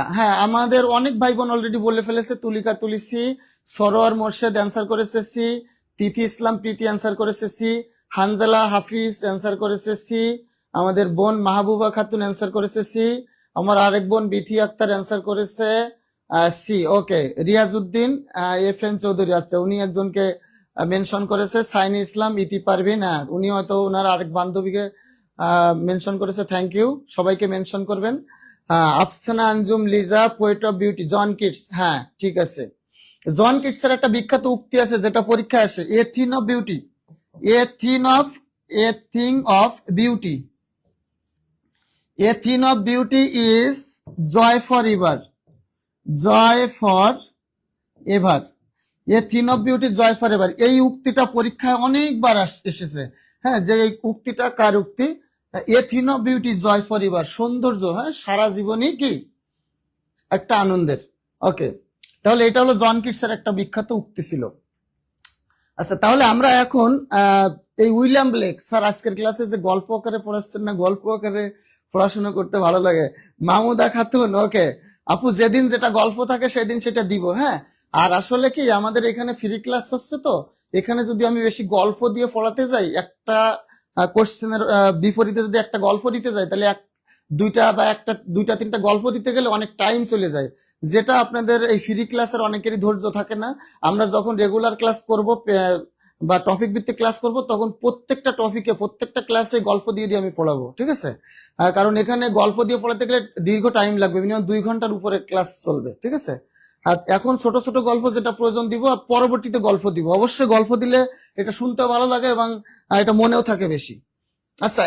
আমাদের অনেক ভাই বোন অলরেডি বলে ফেলেছে, তুলিকা তুলিসি, সরোয়ার মোর্শেদ অ্যান্সার করেছে সি, তিথি ইসলাম প্রীতি অ্যান্সার করেছে সি, হানজালা হাফিজ অ্যান্সার করেছে সি, আমাদের বোন মাহবুবা খাতুন অ্যান্সার করেছে সি, আমার আরেক বোন বিথি আক্তার অ্যান্সার করেছে সি। ওকে, রিয়াজউদ্দিন এফএন চৌধুরী, আচ্ছা উনি একজনকে মেনশন করেছে, সাইনি ইসলাম, ইতি পারভিন, উনি হয়তো ওনার আরেক বান্ধবীকে মেনশন করেছে, থ্যাংক ইউ, সবাইকে মেনশন করবেন। Afsana Anjum Liza, poet of beauty, John Keats, ঠিক আছে। জন কিটস এর একটা বিখ্যাত উক্তি আছে যেটা পরীক্ষায় আসে, a thing of beauty, a thing of beauty is joy for ever, a thing of beauty joy for ever. এই উক্তিটা পরীক্ষায় অনেকবার এসেছে, যে এই উক্তিটা কার উক্তি, a thing of beauty joy for ever, সৌন্দর্য সারা জীবনই কি একটা আনন্দের। ওকে, তাহলে এটা হলো জন কিটসের একটা বিখ্যাত উক্তি ছিল। আচ্ছা, তাহলে আমরা এখন এই উইলিয়াম ব্লেক স্যার আজকের ক্লাসে যে গল্প আকারে পড়াচ্ছেন না, গল্প আকারে পড়াশোনা করতে ভালো লাগে, মাহমুদা খাতুন। ওকে আপু, যেদিন যেটা গল্প থাকে সেদিন সেটা দিব। আর আসলে কি আমাদের এখানে ফ্রি ক্লাস হচ্ছে, তো এখানে যদি আমি বেশি গল্প দিয়ে পড়াতে যাই, একটা কোশ্চেনের বিপরীতে যদি একটা গল্প দিতে যাই, তাহলে দুইটা তিনটা গল্প দিতে গেলে অনেক টাইম চলে যায়, যেটা আপনাদের এই ফ্রি ক্লাসের অনেকেরই ধৈর্য থাকে না। আমরা যখন রেগুলার ক্লাস করব, বা টপিক ভিত্তিক ক্লাস করব তখন প্রত্যেকটা টপিকে প্রত্যেকটা ক্লাসে গল্প দিয়ে দিয়ে আমি পড়াবো, ঠিক আছে? কারণ এখানে গল্প দিয়ে পড়াতে গেলে দীর্ঘ টাইম লাগবে, মিনিমাম 2 ঘন্টার উপরে ক্লাস চলবে, ঠিক আছে? আর এখন ছোট ছোট গল্প যেটা প্রয়োজন দিব, আর পরবর্তীতে গল্প দিব। অবশ্যই গল্প দিলে এটা শুনতে ভালো লাগে এবং এটা মনেও থাকে বেশি। আচ্ছা,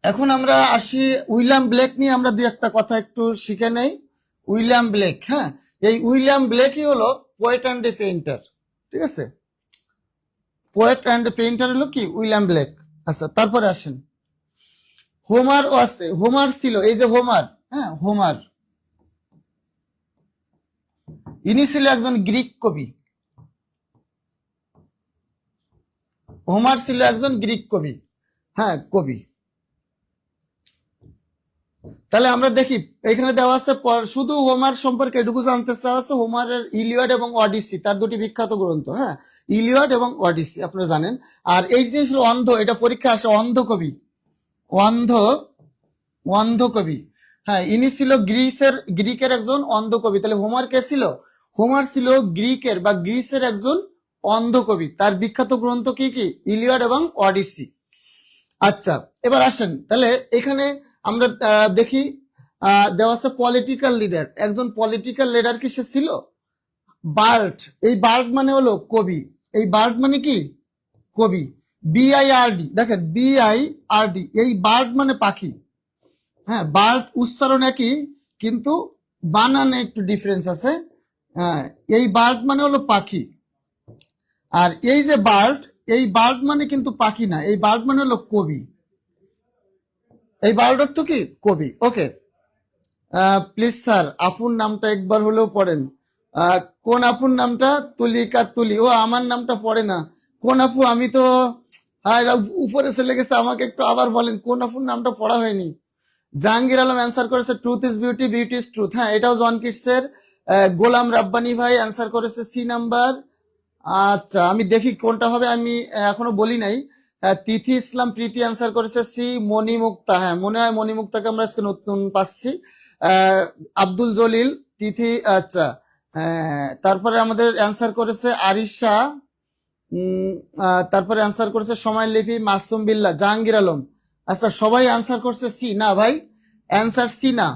এখন আমরা আসি উইলিয়াম ব্লেক নিয়ে, আমরা দুই একটা কথা একটু শিখে নেই। উইলিয়াম ব্লেক, হ্যাঁ, এই উইলিয়াম ব্লেকই হলো পোয়েট অ্যান্ড এ পেইন্টার, ঠিক আছে? পোয়েট অ্যান্ড এ পেইন্টার হলো কি উইলিয়াম ব্লেক। আচ্ছা, তারপরে আসেন হোমারও আছে। হোমার ছিল, এই যে হোমার, হ্যাঁ, হোমার ইনি ছিল একজন গ্রিক কবি। হোমার ছিল একজন গ্রিক কবি, হ্যাঁ, কবি। তাহলে আমরা দেখি এখানে দেওয়া আছে শুধু হোমার সম্পর্কে এটুকু জানতে চাওয়া আছে, হোমারের ইলিয়াড এবং অডিসি, তার দুটি বিখ্যাত গ্রন্থ, হ্যাঁ, ইলিয়াড এবং অডিসি আপনারা জানেন। আর এই যে ছিল অন্ধ, এটা পরীক্ষা আসে, অন্ধ কবি, অন্ধ অন্ধ কবি, হ্যাঁ, ইনি ছিল গ্রিকের একজন অন্ধ কবি। তাহলে হোমার কে ছিল? হোমার ছিল গ্রিকের বা গ্রিসের একজন অন্ধ কবি। তার বিখ্যাত গ্রন্থ কি কি? ইলিয়াড এবং অডিসি। আচ্ছা, এবার আসেন তাহলে এখানে আমরা দেখি দেওয়া আছে পলিটিক্যাল লিডার। একজন পলিটিক্যাল লিডার কি সে ছিল? বার্ড। এই বার্ড মানে হলো কবি। এই বার্ড মানে কি? কবি। BIRD, দেখেন BIRD, এই বার্ড মানে পাখি। হ্যাঁ, বার্ড উচ্চারণ একই কিন্তু বানানে একটু ডিফারেন্স আছে। হ্যাঁ, এই বার্ড মানে হলো পাখি। আর এই যে বার্ড, এই বার্ড মানে কিন্তু পাখি না, এই বার্ড মানে হলো কবি। এই বার্ড অর্থ কি? কবি। ওকে, প্লিজ স্যার আপুর নামটা একবার হলেও পড়েন। কোন আপুর নামটা? তুলিকা তুলি। ও, আমার নামটা পড়ে না। কোন আপু? আমি তো উপরে চলে গেছে, আমাকে একটু আবার বলেন কোন আপুর নামটা পড়া হয়নি। জাহাঙ্গীর আলম অ্যান্সার করেছে truth is beauty, beauty is truth. হ্যাঁ, এটাও জন কিটসের। গোলাম রাব্বানি ভাই অ্যান্সার করেছে C নাম্বার। আচ্ছা, আমি দেখি কোনটা হবে, আমি এখনো বলি নাই। তিথি ইসলাম প্রীতি অ্যান্সার করেছে C। মণিমুক্তা, হ্যাঁ, মনে হয় মণিমুক্তাকে আমরা আজকে নতুন পাচ্ছি। আব্দুল জলিল, তিথি, আচ্ছা। তারপরে আমাদের অ্যান্সার করেছে আরিশা। তারপরে অ্যান্সার করেছে সময় লিপি, মাসুম বিল্লাহ, জাহাঙ্গীর আলম। আচ্ছা, সবাই অ্যান্সার করছে C। না ভাই, অ্যান্সার C না।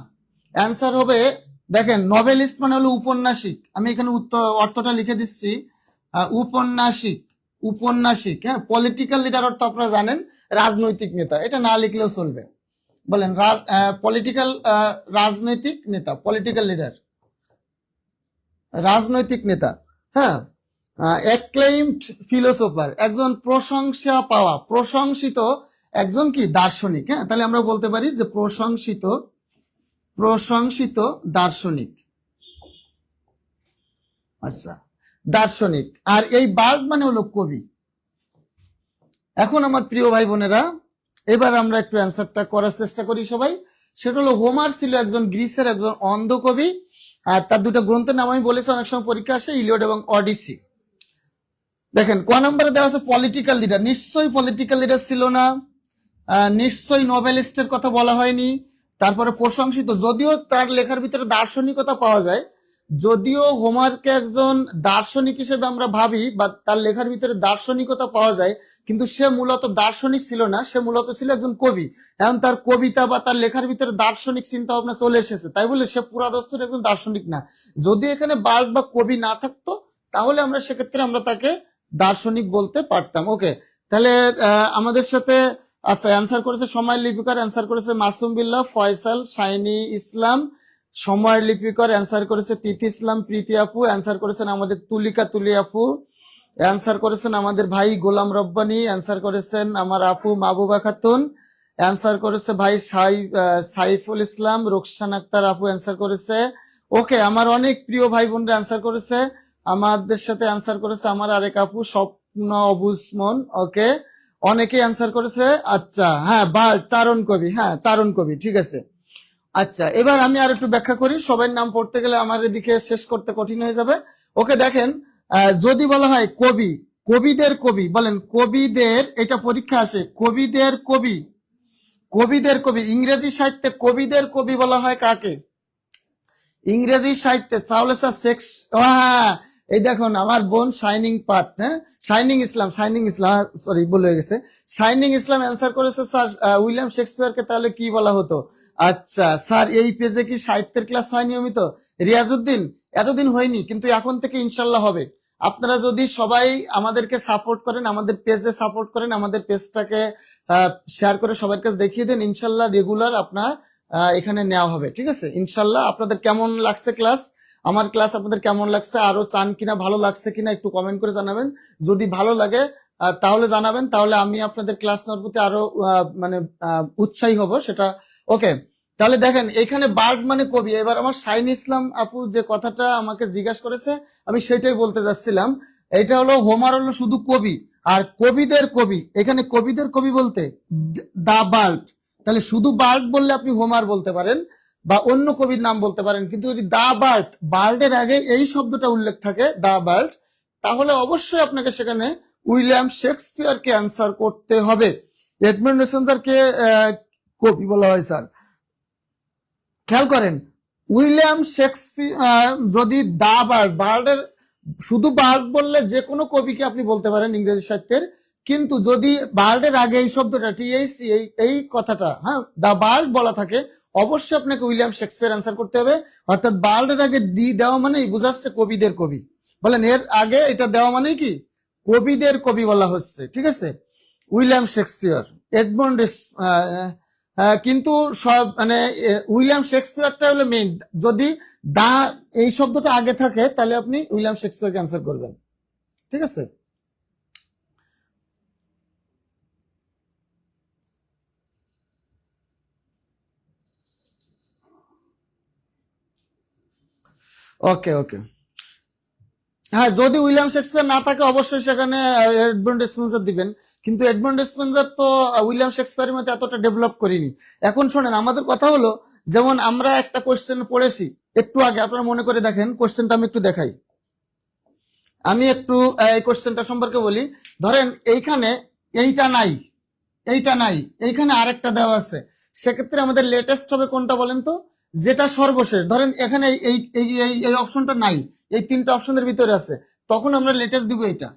অ্যান্সার হবে, দেখেন, নভেলিস্ট মানে হলো উপন্যাসিক। আমি এখানে অর্থটা লিখে দিচ্ছি, উপন্যাসিক। উপন্যাসিক, হ্যাঁ। পলিটিক্যাল লিডার অর্থ আপনারা জানেন রাজনৈতিক নেতা, এটা না লিখলেও চলবে। বলেন পলিটিক্যাল, রাজনৈতিক নেতা, পলিটিক্যাল লিডার, রাজনৈতিক নেতা, হ্যাঁ। অ্যাক্লেইমড ফিলোসোফার, একজন প্রশংসা পাওয়া, প্রশংসিত একজন কি? দার্শনিক, হ্যাঁ। তাহলে আমরা বলতে পারি যে প্রশংসিত দার্শনিক। আচ্ছা, দার্শনিক। আর এই বার্ড মানে হলো কবি। এখন আমার প্রিয় ভাই বোনেরা, এবার আমরা একটু অ্যান্সারটা করার চেষ্টা করি সবাই। সেটা হলো হোমার ছিল একজন গ্রিসের একজন অন্ধ কবি। আর তার দুটো গ্রন্থের নাম আমি বলেছি, অনেক সময় পরীক্ষা আসে, ইলিয়ড এবং অডিসি। দেখেন ক নম্বরে দেওয়া আছে পলিটিক্যাল লিডার। নিশ্চয়ই পলিটিক্যাল লিডার ছিল না, নিশ্চয়ই নোবেলিস্টের কথা বলা হয়নি। তারপরে প্রশংসিত, যদিও তার লেখার ভিতরে দার্শনিকতা পাওয়া যায়, যদিও হোমারকে একজন দার্শনিক হিসেবে আমরা ভাবি বা তার লেখার ভিতরে দার্শনিকতা পাওয়া যায়, কিন্তু সে মূলত দার্শনিক ছিল না, সে মূলত ছিল একজন কবি। এখন তার কবিতা বা তার লেখার ভিতরে দার্শনিক চিন্তা ভাবনা চলে এসেছে, তাই বলে সে পুরাদস্তুর একজন দার্শনিক না। যদি এখানে বার্ড বা কবি না থাকতো তাহলে আমরা সেক্ষেত্রে আমরা তাকে দার্শনিক বলতে পারতাম। ওকে, তাহলে আমাদের সাথে, আচ্ছা, অ্যান্সার করেছে সময় লিপিকার, অ্যান্সার করেছে মাসুম বিল্লাহ, ফয়সাল, শাইনি ইসলাম। সময়ের লিপিকার অ্যান্সার করেছে তিথি ইসলাম প্রীতি আপু, অ্যান্সার করেছেন আমাদের তুলিকা তুলি আপু, অ্যান্সার করেছেন আমাদের ভাই গোলাম রব্বানি, অ্যান্সার করেছেন আমার আপু মাহবুবা খাতুন, অ্যান্সার করেছে ভাই সাইফুল ইসলাম, রোকসান আক্তার আপু অ্যান্সার করেছে। ওকে, আমার অনেক প্রিয় ভাই বোনরা অ্যান্সার করেছে। আমাদের সাথে অ্যান্সার করেছে আমার আরেক আপু স্বপ্ন অবুসমন। ওকে, অনেকে অ্যান্সার করেছে। আচ্ছা, হ্যাঁ, চারণ কবি, হ্যাঁ, চারণ কবি, ঠিক আছে। আচ্ছা, এবার আমি আর একটু ব্যাখ্যা করি, সবার নাম পড়তে গেলে আমার এদিকে শেষ করতে কঠিন হয়ে যাবে। ওকে, দেখেন, যদি বলা হয় কবি, কবিদের কবি, বলেন কবিদের, এটা পরীক্ষা আসে, কবিদের কবি, কবিদের কবি, ইংরেজি সাহিত্যে কবিদের কবি বলা হয় কাকে? ইংরেজি সাহিত্যে তাহলে স্যার সেক্স, হ্যাঁ এই দেখুন আমার বোন শাইনিং পাথ, হ্যাঁ শাইনিং ইসলাম সরি ভুল হয়ে গেছে, শাইনিং ইসলাম অ্যান্সার করেছে স্যার উইলিয়াম শেক্সপিয়ারকে তাহলে কি বলা হতো। আচ্ছা স্যার এই পেজে কি সাহিত্যের ক্লাস হয় নিয়মিত? রিয়াজউদ্দিন এতদিন হয়নি, কিন্তু এখন থেকে ইনশাল্লাহ হবে। আপনারা যদি সবাই আমাদেরকে সাপোর্ট করেন, আমাদের পেজে সাপোর্ট করেন, আমাদের পেজটাকে শেয়ার করে সবার কাছে দেখিয়ে দেন, ইনশাল্লাহ রেগুলার আপনার এখানে নেওয়া হবে, ঠিক আছে ইনশাল্লাহ। আপনাদের কেমন লাগছে ক্লাস, আমার ক্লাস আপনাদের কেমন লাগছে, আরো চান কিনা, ভালো লাগছে কিনা একটু কমেন্ট করে জানাবেন। যদি ভালো লাগে তাহলে জানাবেন, তাহলে আমি আপনাদের ক্লাস নেওয়ার প্রতি আরো মানে উৎসাহী হব সেটা। ওকে, তাহলে দেখেন এখানে বার্ড মানে কবি। এবার আমার শাইন ইসলাম আপু যে কথাটা আমাকে জিজ্ঞাসা করেছে আমি সেটাই বলতে যাচ্ছিলাম। এটা হলো হোমার হলো শুধু কবি, আর কবিদের কবি, এখানে কবিদের কবি বলতে দা বার্ড। তাহলে শুধু বার্ড বললে আপনি হোমার বলতে পারেন বা অন্য কবির নাম বলতে পারেন, কিন্তু যদি দা বার্ড, বার্ডের আগে এই শব্দটা উল্লেখ থাকে দা বার্ড, তাহলে অবশ্যই আপনাকে সেখানে উইলিয়াম শেক্সপিয়ারকে অ্যান্সার করতে হবে। এডমন্ড মেসেঞ্জারকে কবি বলা হয় স্যার। খেয়াল করেন উইলিয়াম শেক্সপিয়ার যদি দা বার্ড, বার্ডের শুধু বার্ড বললে যে কোনো কবিকে আপনি বলতে পারেন ইংরেজি সাহিত্যের, কিন্তু যদি বার্ডের আগে এই শব্দটা টিএইসি এই কথাটা হ্যাঁ দা বার্ড বলা থাকে, অবশ্যই আপনাকে উইলিয়াম শেক্সপিয়ার অ্যান্সার করতে হবে। অর্থাৎ বার্ডের আগে দি দেওয়া মানেই বোঝাচ্ছে কবিদের কবি। বলেন এর আগে এটা দেওয়া মানে কি কবিদের কবি বলা হচ্ছে, ঠিক আছে উইলিয়াম শেক্সপিয়ার। এডমন্ড কিন্তু সব মানে উইলিয়াম শেক্সপিয়ারটা হলো মেইন। যদি দা এই শব্দটা আগে থাকে তাহলে আপনি উইলিয়াম শেক্সপিয়ারকে অ্যান্সার করবেন, ঠিক আছে। ওকে ওকে, হ্যাঁ যদি উইলিয়াম শেক্সপিয়ার না থাকে অবশ্যই সেখানে এডমন্ড স্পেন্সার দিবেন, কিন্তু এডমন্ড স্পেন্সার তো উইলিয়াম শেক্সপিয়ারের মধ্যে এতটা ডেভেলপ করিনি। এখন শোনেন আমাদের কথা হলো, যেমন আমরা একটা কোশ্চেন পড়েছি একটু আগে, আপনারা মনে করে দেখেন কোশ্চেনটা আমি একটু দেখাই। আমি একটু এই কোশ্চেনটা সম্পর্কে বলি। ধরেন এইখানে এইটা নাই, এইটা নাই, এইখানে আরেকটা দেওয়া আছে, সেক্ষেত্রে আমাদের লেটেস্ট হবে কোনটা বলেন তো, যেটা সর্বশেষ। ধরেন এখানে এই এই এই অপশনটা নাই, এই তিনটা অপশনের ভিতরে আছে, তখন আমরা লেটেস্ট দিব এটা।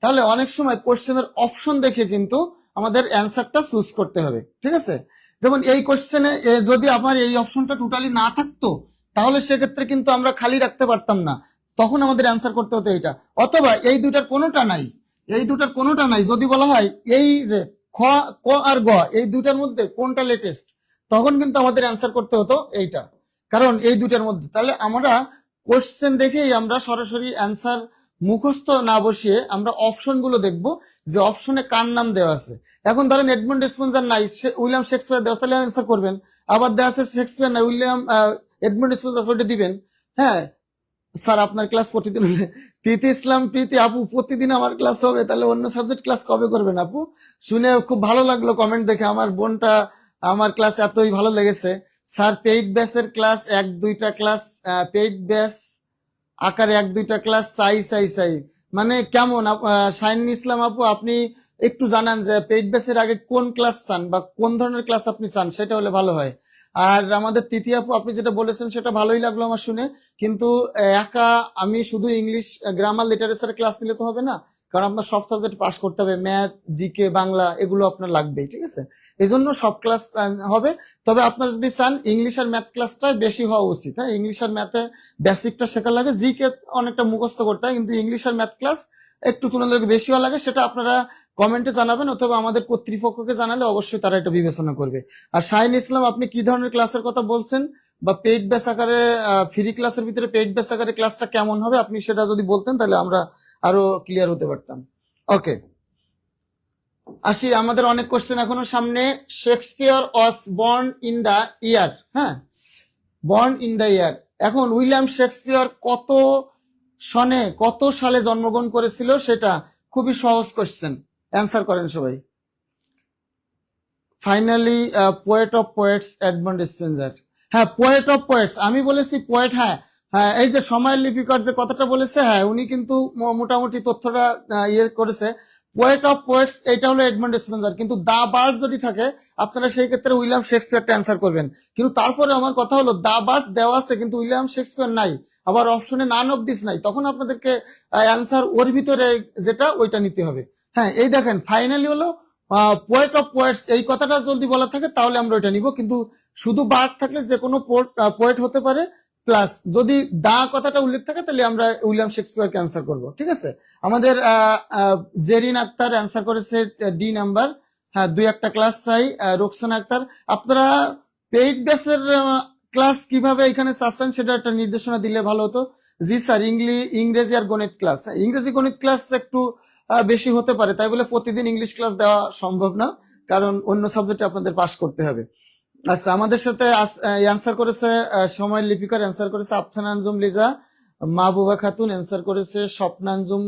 তাহলে অনেক সময় কোশ্চেনের অপশন দেখে কিন্তু আমাদের অ্যান্সারটা চুজ করতে হবে, ঠিক আছে। যেমন এই কোশ্চেনে যদি আমার এই অপশনটা টোটালি না থাকতো তাহলে সেক্ষেত্রে কিন্তু আমরা খালি রাখতে পারতাম না, তখন আমাদের অ্যান্সার করতে হতো এইটা। অথবা এই দুটার কোনোটা নাই, এই দুটার কোনোটা নাই যদি বলা হয় এই যে খ ক আর গ এই দুটার মধ্যে কোনটা লেটেস্ট, তখন কিন্তু আমাদের অ্যান্সার করতে হতো এইটা, কারণ এই দুটার মধ্যে। তাহলে আমরা কোশ্চেন দেখেই আমরা সরাসরি অ্যান্সার মুখস্থ না বসিয়ে আমরা অপশন গুলো দেখবো যে অপশনে কার নাম দেওয়া আছে। এখন ধরেন এডমন্ড স্পেন্সার নাই, উইলিয়াম শেক্সপিয়ার দেওয়া, তাহলে অ্যান্সার করবেন। আবার দেওয়া আছে শেক্সপিয়ার নাই, উইলিয়াম এডমন্ড স্পেন্সার, ওটা দিবেন। হ্যাঁ স্যার আপনার ক্লাস প্রতিদিন হলে, প্রীতি ইসলাম প্রীতি আপু প্রতিদিন আমার ক্লাস হবে, তাহলে অন্য সাবজেক্ট ক্লাস কবে করবেন আপু? শুনে খুব ভালো লাগলো কমেন্ট দেখে, আমার বোনটা আমার ক্লাস এতই ভালো লেগেছে। স্যার পেইড ব্যাচের ক্লাস এক দুইটা ক্লাস, পেইড ব্যাচ আকারে এক দুইটা ক্লাস চাই চাই চাই, মানে কেমন শাইন ইসলাম আপু আপনি একটু জানান যে পেইড ব্যাচের আগে কোন ক্লাস চান বা কোন ধরনের ক্লাস আপনি চান, সেটা হলে ভালো হয়। আর আমাদের তৃতীয় আপু আপনি যেটা বলেছেন সেটা ভালোই লাগলো আমার শুনে, কিন্তু একা আমি শুধু ইংলিশ গ্রামার লিটারেচার ক্লাস নিলে তো হবে না, কারণ আপনার সব সাবজেক্ট পাস করতে হবে, ম্যাথ জিকে বাংলা এগুলো আপনার লাগবেই, ঠিক আছে। এই জন্য সব ক্লাস হবে। তবে আপনার যদি চান ইংলিশ আর ম্যাথ ক্লাসটা বেশি হওয়া উচিত, হ্যাঁ ইংলিশ আর ম্যাথে বেসিকটা শেখা লাগে, জিকে অনেকটা মুখস্থ করতে হয়, কিন্তু ইংলিশ আর ম্যাথ ক্লাস একটু তুলনামূলক বেশি হওয়া লাগে। সেটা আপনারা কমেন্টে জানাবেন অথবা আমাদের কর্তৃপক্ষকে জানালে অবশ্যই তারা এটা বিবেচনা করবে। আর শাহিন ইসলাম আপনি কি ধরনের ক্লাসের কথা বলছেন বা পেইড ব্যাচ আকারে ফ্রি ক্লাসের ভিতরে পেইড ব্যাচ আকারে ক্লাসটা কেমন হবে আপনি সেটা যদি বলতেন তাহলে আমরা আরো ক্লিয়ার হতে পারতাম। ওকে আসি, আমাদের অনেক কোশ্চেন এখনো সামনে। Shakespeare was born in the year, হ্যাঁ বর্ন ইন দা ইয়ার। এখন উইলিয়াম শেক্সপিয়ার কত সনে কত সালে জন্মগ্রহণ করেছিল সেটা খুবই সহজ কোশ্চেন, অ্যান্সার করেন সবাই। Finally poet of poets Edmund Spenser, হ্যাঁ পোয়েট অফ পোয়েটস আমি বলেছি পোয়েট, হ্যাঁ হ্যাঁ এই যে সময়ের লিপিকার যে কথাটা বলেছে, হ্যাঁ উনি কিন্তু মোটামুটি তথ্যটা ইয়ে করেছে। পোয়েট অফ পোয়েটস এটা হলো এডমন্ড স্পেন্সার, কিন্তু দা বার্ড যদি থাকে আপনারা সেই ক্ষেত্রে উইলিয়াম শেক্সপিয়ারটা অ্যান্সার করবেন। কিন্তু তারপরে আমার কথা হলো দা বার্ডস দেওয়া আছে কিন্তু উইলিয়াম শেক্সপিয়ার নাই, আবার অপশনে নান অফ দিস নাই, তখন আপনাদেরকে অ্যান্সার ওর ভিতরে যেটা ওইটা নিতে হবে। হ্যাঁ, এই দেখেন ফাইনালি হলো পোয়েট অফ পোয়েটস, এই কথাটা যদি বলা থাকে তাহলে আমরা ওইটা নিব, কিন্তু শুধু বার্ড থাকলে যে কোনো পোয়েট হতে পারে, প্লাস যদি দা কথাটা উল্লেখ থাকে তাহলে আমরা উইলিয়াম শেক্সপিয়ারকে অ্যান্সার করব। ঠিক আছে, আমাদের জেরিন আক্তার অ্যান্সার করেছে ডি নাম্বার। হ্যাঁ, দুই একটা ক্লাস চাই। রোকসানা আক্তার, আপনারা পেইড বেসের ক্লাস কিভাবে এখানে চাচ্ছেন সেটা একটা নির্দেশনা দিলে ভালো হতো। জি স্যার, ইংরেজি আর গণিত ক্লাস, ইংরেজি গণিত ক্লাস একটু বেশি হতে পারে, তাই বলে প্রতিদিন ইংলিশ ক্লাস দেওয়া সম্ভব না, কারণ অন্য সাবজেক্টে আপনাদের পাশ করতে হবে। আচ্ছা, আমাদের সাথে অ্যান্সার করেছে সময় লিপিকার, অ্যান্সার করেছে আফসানা আঞ্জুম লিজা, মাহবুবা খাতুন অ্যান্সার করেছে স্বপ্নাঞ্জুম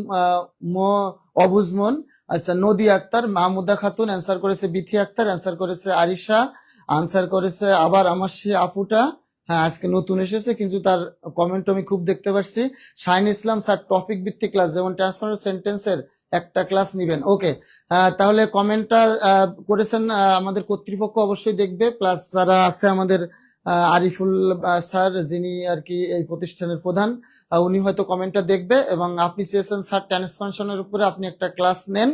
অবুজমন। আচ্ছা, নদী আক্তার, মাহমুদা খাতুন অ্যান্সার করেছে, বিথি আক্তার অ্যান্সার করেছে, আরিশা আনসার করেছে, আবার আমার সে আপুটা, হ্যাঁ আজকে নতুন এসেছে কিন্তু তার কমেন্ট আমি খুব দেখতে পাচ্ছি। শাহিন ইসলাম স্যার টপিক ভিত্তিক ক্লাস, যেমন ট্রান্সফার সেন্টেন্সের একটা ক্লাস নিবেন। ওকে, তাহলে কমেন্টটা করেছেন আমাদের কর্তৃপক্ষ অবশ্যই দেখবে, প্লাস যারা আছে আমাদের আরিফুল স্যার যিনি আর কি এই প্রতিষ্ঠানের প্রধান, উনি হয়তো কমেন্টটা দেখবে, এবং আপনি চেয়েছেন স্যার ট্রান্সফারশনের উপরে আপনি একটা ক্লাস নেন,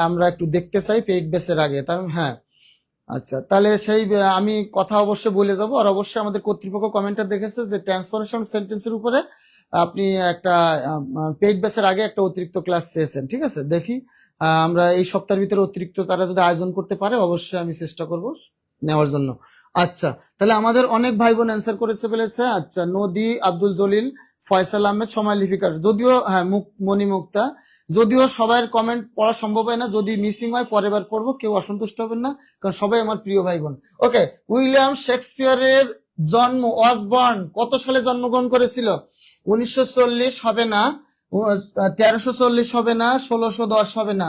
আমরা একটু দেখতে চাই পেইড বেসের আগে, তাই হ্যাঁ। আচ্ছা, তাহলে সেই আমি কথা অবশ্যই বলে যাব, আর অবশ্যই আমাদের কর্তৃপক্ষ কমেন্টটা দেখেছে যে ট্রান্সফরমেশন সেন্টেন্সের উপরে আপনি একটা পেইড বেসের আগে একটা অতিরিক্ত ক্লাস চেয়েছেন। ঠিক আছে, দেখি আমরা এই সপ্তাহের ভিতরে অতিরিক্ত তারা যদি আয়োজন করতে পারে অবশ্যই আমি চেষ্টা করব নেওয়ার জন্য। আচ্ছা, তাহলে আমাদের অনেক ভাই বোন অ্যান্সার করেছে বলেছে। আচ্ছা, নদী, আব্দুল জলিল, ফয়সাল আহমেদ, সময় লিপিকার, যদিও হ্যাঁ মণি মুক্তা, যদিও সবার কমেন্ট পড়া সম্ভব হয় না, যদি মিসিং হয় পরের বার পড়বো, কেউ অসন্তুষ্ট হবেন না, কারণ সবাই আমার প্রিয় ভাই বোন। ওকে, উইলিয়াম শেক্সপিয়ারের জন্ম, ওয়াসবর্ন কত সালে জন্মগ্রহণ করেছিল? 1940 হবে না, 1340 হবে না, 1610 হবে না,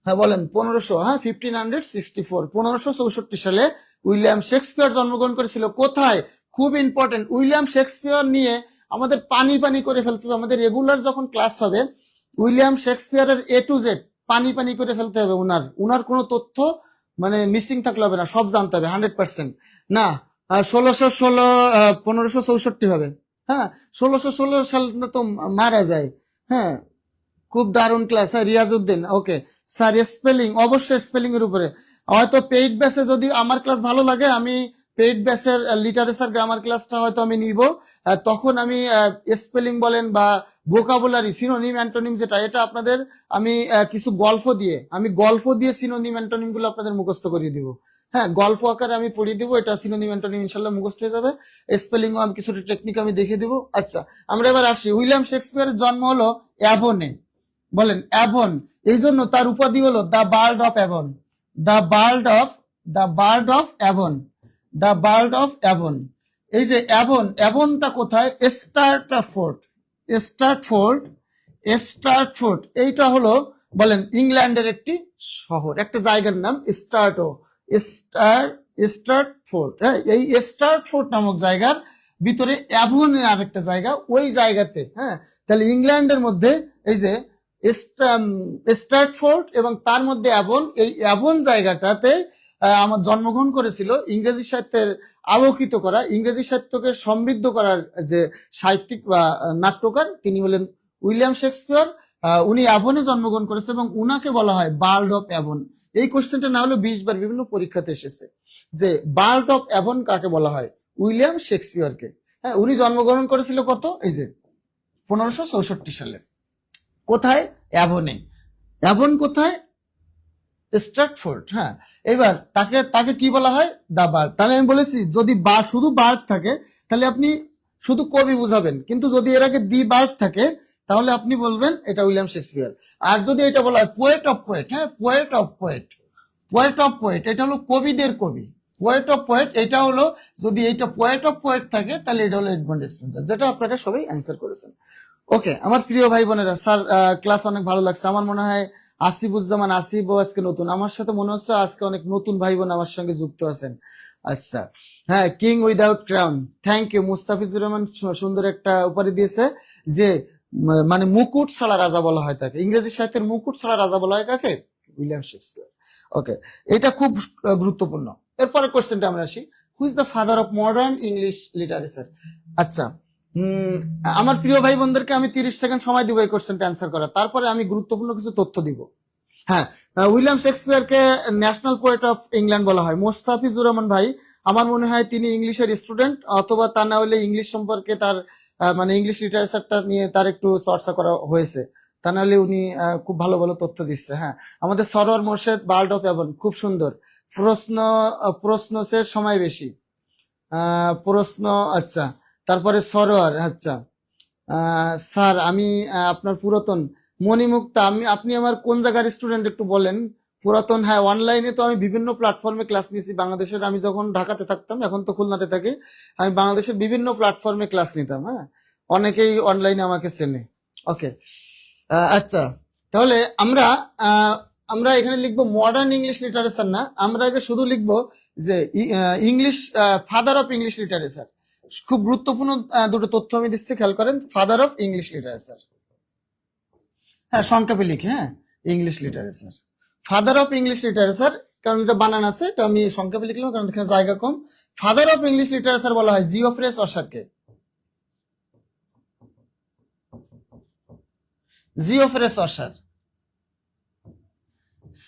হ্যাঁ বলেন 1500, হ্যাঁ 1564, 1564 সালে উইলিয়াম শেক্সপিয়ার জন্মগ্রহণ করেছিল। কোথায়? খুব ইম্পর্টেন্ট, উইলিয়াম শেক্সপিয়ার নিয়ে আমাদের পানি পানি করে ফেলতে হবে, আমাদের রেগুলার যখন ক্লাস হবে উইলিয়াম শেক্সপিয়ারের এ টু জেড পানি পানি করে ফেলতে হবে, উনার কোনো তথ্য মানে মিসিং থাকলে হবে না, সব জানতে হবে 100%। না 1616, 1564 হবে, হ্যাঁ 1616 সাল তো মারা যায়। হ্যাঁ, খুব দারুণ ক্লাস। হ্যাঁ, রিয়াজউদ্দিন, ওকে স্যার স্পেলিং, অবশ্যই স্পেলিং এর উপরে হয়তো পেইড ব্যাচে যদি আমার ক্লাস ভালো লাগে আমি পেইড ব্যাচের লিটারেচার গ্রামার ক্লাসটা হয়তো আমি নিব, তখন আমি স্পেলিং বলেন বা ভোকাবুলারি সিনোনিম অ্যান্টোনিম যেটা, এটা আপনাদের আমি কিছু গল্প দিয়ে সিনোনিম অ্যান্টোনিম গুলো আপনাদের মুখস্থ করিয়ে দিব। হ্যাঁ, গল্প আকারে আমি পড়িয়ে দিব, এটা সিনোনিম অ্যান্টোনিম ইনশাল্লাহ মুখস্থ হয়ে যাবে। স্পেলিং আমি কিছুটা টেকনিক আমি দেখিয়ে দিব। আচ্ছা, আমরা এবার আসি, উইলিয়াম শেক্সপিয়ারের জন্ম হলো অ্যাভনে, বলেন অ্যাভন, এই জন্য তার উপাধি হলো the bird of Avon, the bird of Avon, the bird of Avon. এই যে অ্যাভনটা কোথায়? স্টার্টফোর্ড, এইটা হলো বলেন ইংল্যান্ডের একটি শহর, একটা জায়গার নাম স্টার্টফোর্ড। হ্যাঁ, এই স্টার্টফোর্ড নামক জায়গার ভিতরে অ্যাভন আর একটা জায়গা, ওই জায়গাতে, হ্যাঁ তাহলে ইংল্যান্ডের মধ্যে এই যে স্ট্র্যাটফোর্ড এবং তার মধ্যে অ্যাভন, এই অ্যাভন জায়গাটাতে আমার জন্মগ্রহণ করেছিল ইংরেজি সাহিত্যের আলোকিত করা, ইংরেজি সাহিত্যকে সমৃদ্ধ করার যে সাহিত্যিক বা নাট্যকার, তিনি হলেন উইলিয়াম শেক্সপিয়ার। উনি অ্যাভনে জন্মগ্রহণ করেছে এবং উনাকে বলা হয় বার্ড অফ অ্যাভন। এই কোশ্চেনটা না হলে 20 বার বিভিন্ন পরীক্ষাতে এসেছে যে বার্ড অফ অ্যাভন কাকে বলা হয়? উইলিয়াম শেক্সপিয়ারকে। হ্যাঁ, উনি জন্মগ্রহণ করেছিল কত? এই যে 1564 সালে। কোথায়? অ্যাভনে। অ্যাভন কোথায়? স্ট্র্যাটফোর্ড। হ্যাঁ, এবার তাকে কি বলা হয়? The bard. তাহলে আমি বলেছি যদি শুধু বার্ড থাকে তাহলে আপনি শুধু কবি বুঝাবেন, কিন্তু যদি এর আগে দি বার্ড থাকে তাহলে আপনি বলবেন এটা উইলিয়াম শেক্সপিয়ার। আর যদি এটা বলা হয় পোয়েট অফ পোয়েট, হ্যাঁ পোয়েট অফ পোয়েট, এটা হলো কবিদের কবি। পোয়েট অফ পোয়েট এটা হলো, যদি এটা পোয়েট অফ পোয়েট থাকে তাহলে এটা হলো এডমন্ড স্পেন্সার, যেটা আপনারা সবাই অ্যান্সার করেছেন। ওকে আমার প্রিয় ভাই বোনেরা, স্যার ক্লাস অনেক ভালো লাগছে। আমার মনে হয় আসিফুজ্জামান আসিফও আজকে নতুন, আমার সাথে মনে হচ্ছে আজকে অনেক নতুন ভাই বোন আমার সঙ্গে যুক্ত আছেন। আচ্ছা, হ্যাঁ king without crown, thank you. Mustafizur Rahman সুন্দর একটা উপাধি দিয়েছে যে মানে মুকুট ছাড়া রাজা বলা হয় তাকে, ইংরেজি সাহিত্যের মুকুট ছাড়া রাজা বলা হয় কাকে? William Shakespeare. ওকে, এটা খুব গুরুত্বপূর্ণ। এরপরে কোশ্চেনটা আমরা আসি, who is the father of modern English literature? আচ্ছা, আমার প্রিয় ভাই বোনদেরকে আমি 30 সেকেন্ড সময় দিব এই কোশ্চেনটা অ্যান্সার করার, তারপরে আমি গুরুত্বপূর্ণ কিছু তথ্য দিব। হ্যাঁ, উইলিয়াম শেক্সপিয়ারকে ন্যাশনাল পোয়েট অফ ইংল্যান্ড বলা হয়। মোস্তাফিজুর রহমান ভাই, আমার মনে হয় তিনি ইংলিশের স্টুডেন্ট, অথবা তা না হলে ইংলিশ সম্পর্কে তার মানে ইংলিশ লিটারেচারটা নিয়ে তার একটু চর্চা করা হয়েছে, তা না হলে উনি খুব ভালো ভালো তথ্য দিচ্ছে। হ্যাঁ, আমাদের Sarwar Morshed bird of Avon, খুব সুন্দর প্রশ্ন। প্রশ্নের সময় বেশি প্রশ্ন। আচ্ছা, তারপরে সরোয়ার। আচ্ছা, স্যার আমি আপনার পুরাতন মণিমুক্তা, আপনি আমার কোন জায়গার স্টুডেন্ট একটু বলেন? পুরাতন, হ্যাঁ অনলাইনে তো আমি বিভিন্ন প্ল্যাটফর্মে ক্লাস নিয়েছি বাংলাদেশের। আমি যখন ঢাকাতে থাকতাম, এখন তো খুলনাতে থাকি, আমি বাংলাদেশের বিভিন্ন প্ল্যাটফর্মে ক্লাস নিতাম। হ্যাঁ, অনেকেই অনলাইনে আমাকে চেনে। ওকে, আচ্ছা, তাহলে আমরা আমরা এখানে লিখবো মডার্ন ইংলিশ লিটারেচার না, আমরা আগে শুধু লিখবো যে English father of English literature. খুব গুরুত্বপূর্ণ দুটো তথ্য আমি দিচ্ছি, খেয়াল করেন। ফাদার অফ ইংলিশ লিটারেচার, হ্যাঁ সংক্ষেপে লিখে, হ্যাঁ English literature, father of English literature, কারণ এটা বানান আছে, এটা আমি সংক্ষেপে লিখলাম কারণ এখানে জায়গা কম। ফাদার অফ ইংলিশ লিটারেচার বলা হয় জিওফ্রে চসারকে। Geoffrey Chaucer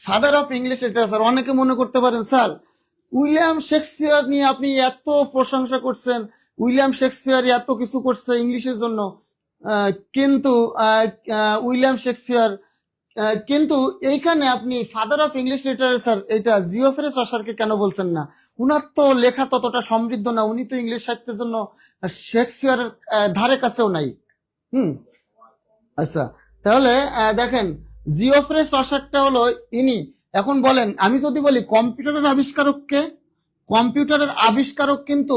father of English literature. অনেকে মনে করতে পারেন স্যার উইলিয়াম শেক্সপিয়ার নিয়ে আপনি এত প্রশংসা করছেন, উইলিয়াম শেক্সপিয়ার এত কিছু করছে ইংলিশের জন্য, কিন্তু উইলিয়াম শেক্সপিয়ার, কিন্তু এইখানে আপনি ফাদার অফ ইংলিশ লিটারেচার এটা জিওফ্রে চসারকে কেন বলছেন না? উনার তো লেখা ততটা সমৃদ্ধ না, উনি তো ইংলিশ সাহিত্যের জন্য শেক্সপিয়ারের ধারে কাছেও নাই। আচ্ছা, তাহলে দেখেন জিওফ্রে চসারটা হলো ইনি। এখন বলেন, আমি যদি বলি কম্পিউটারের আবিষ্কারককে, কম্পিউটারের আবিষ্কারক কিন্তু,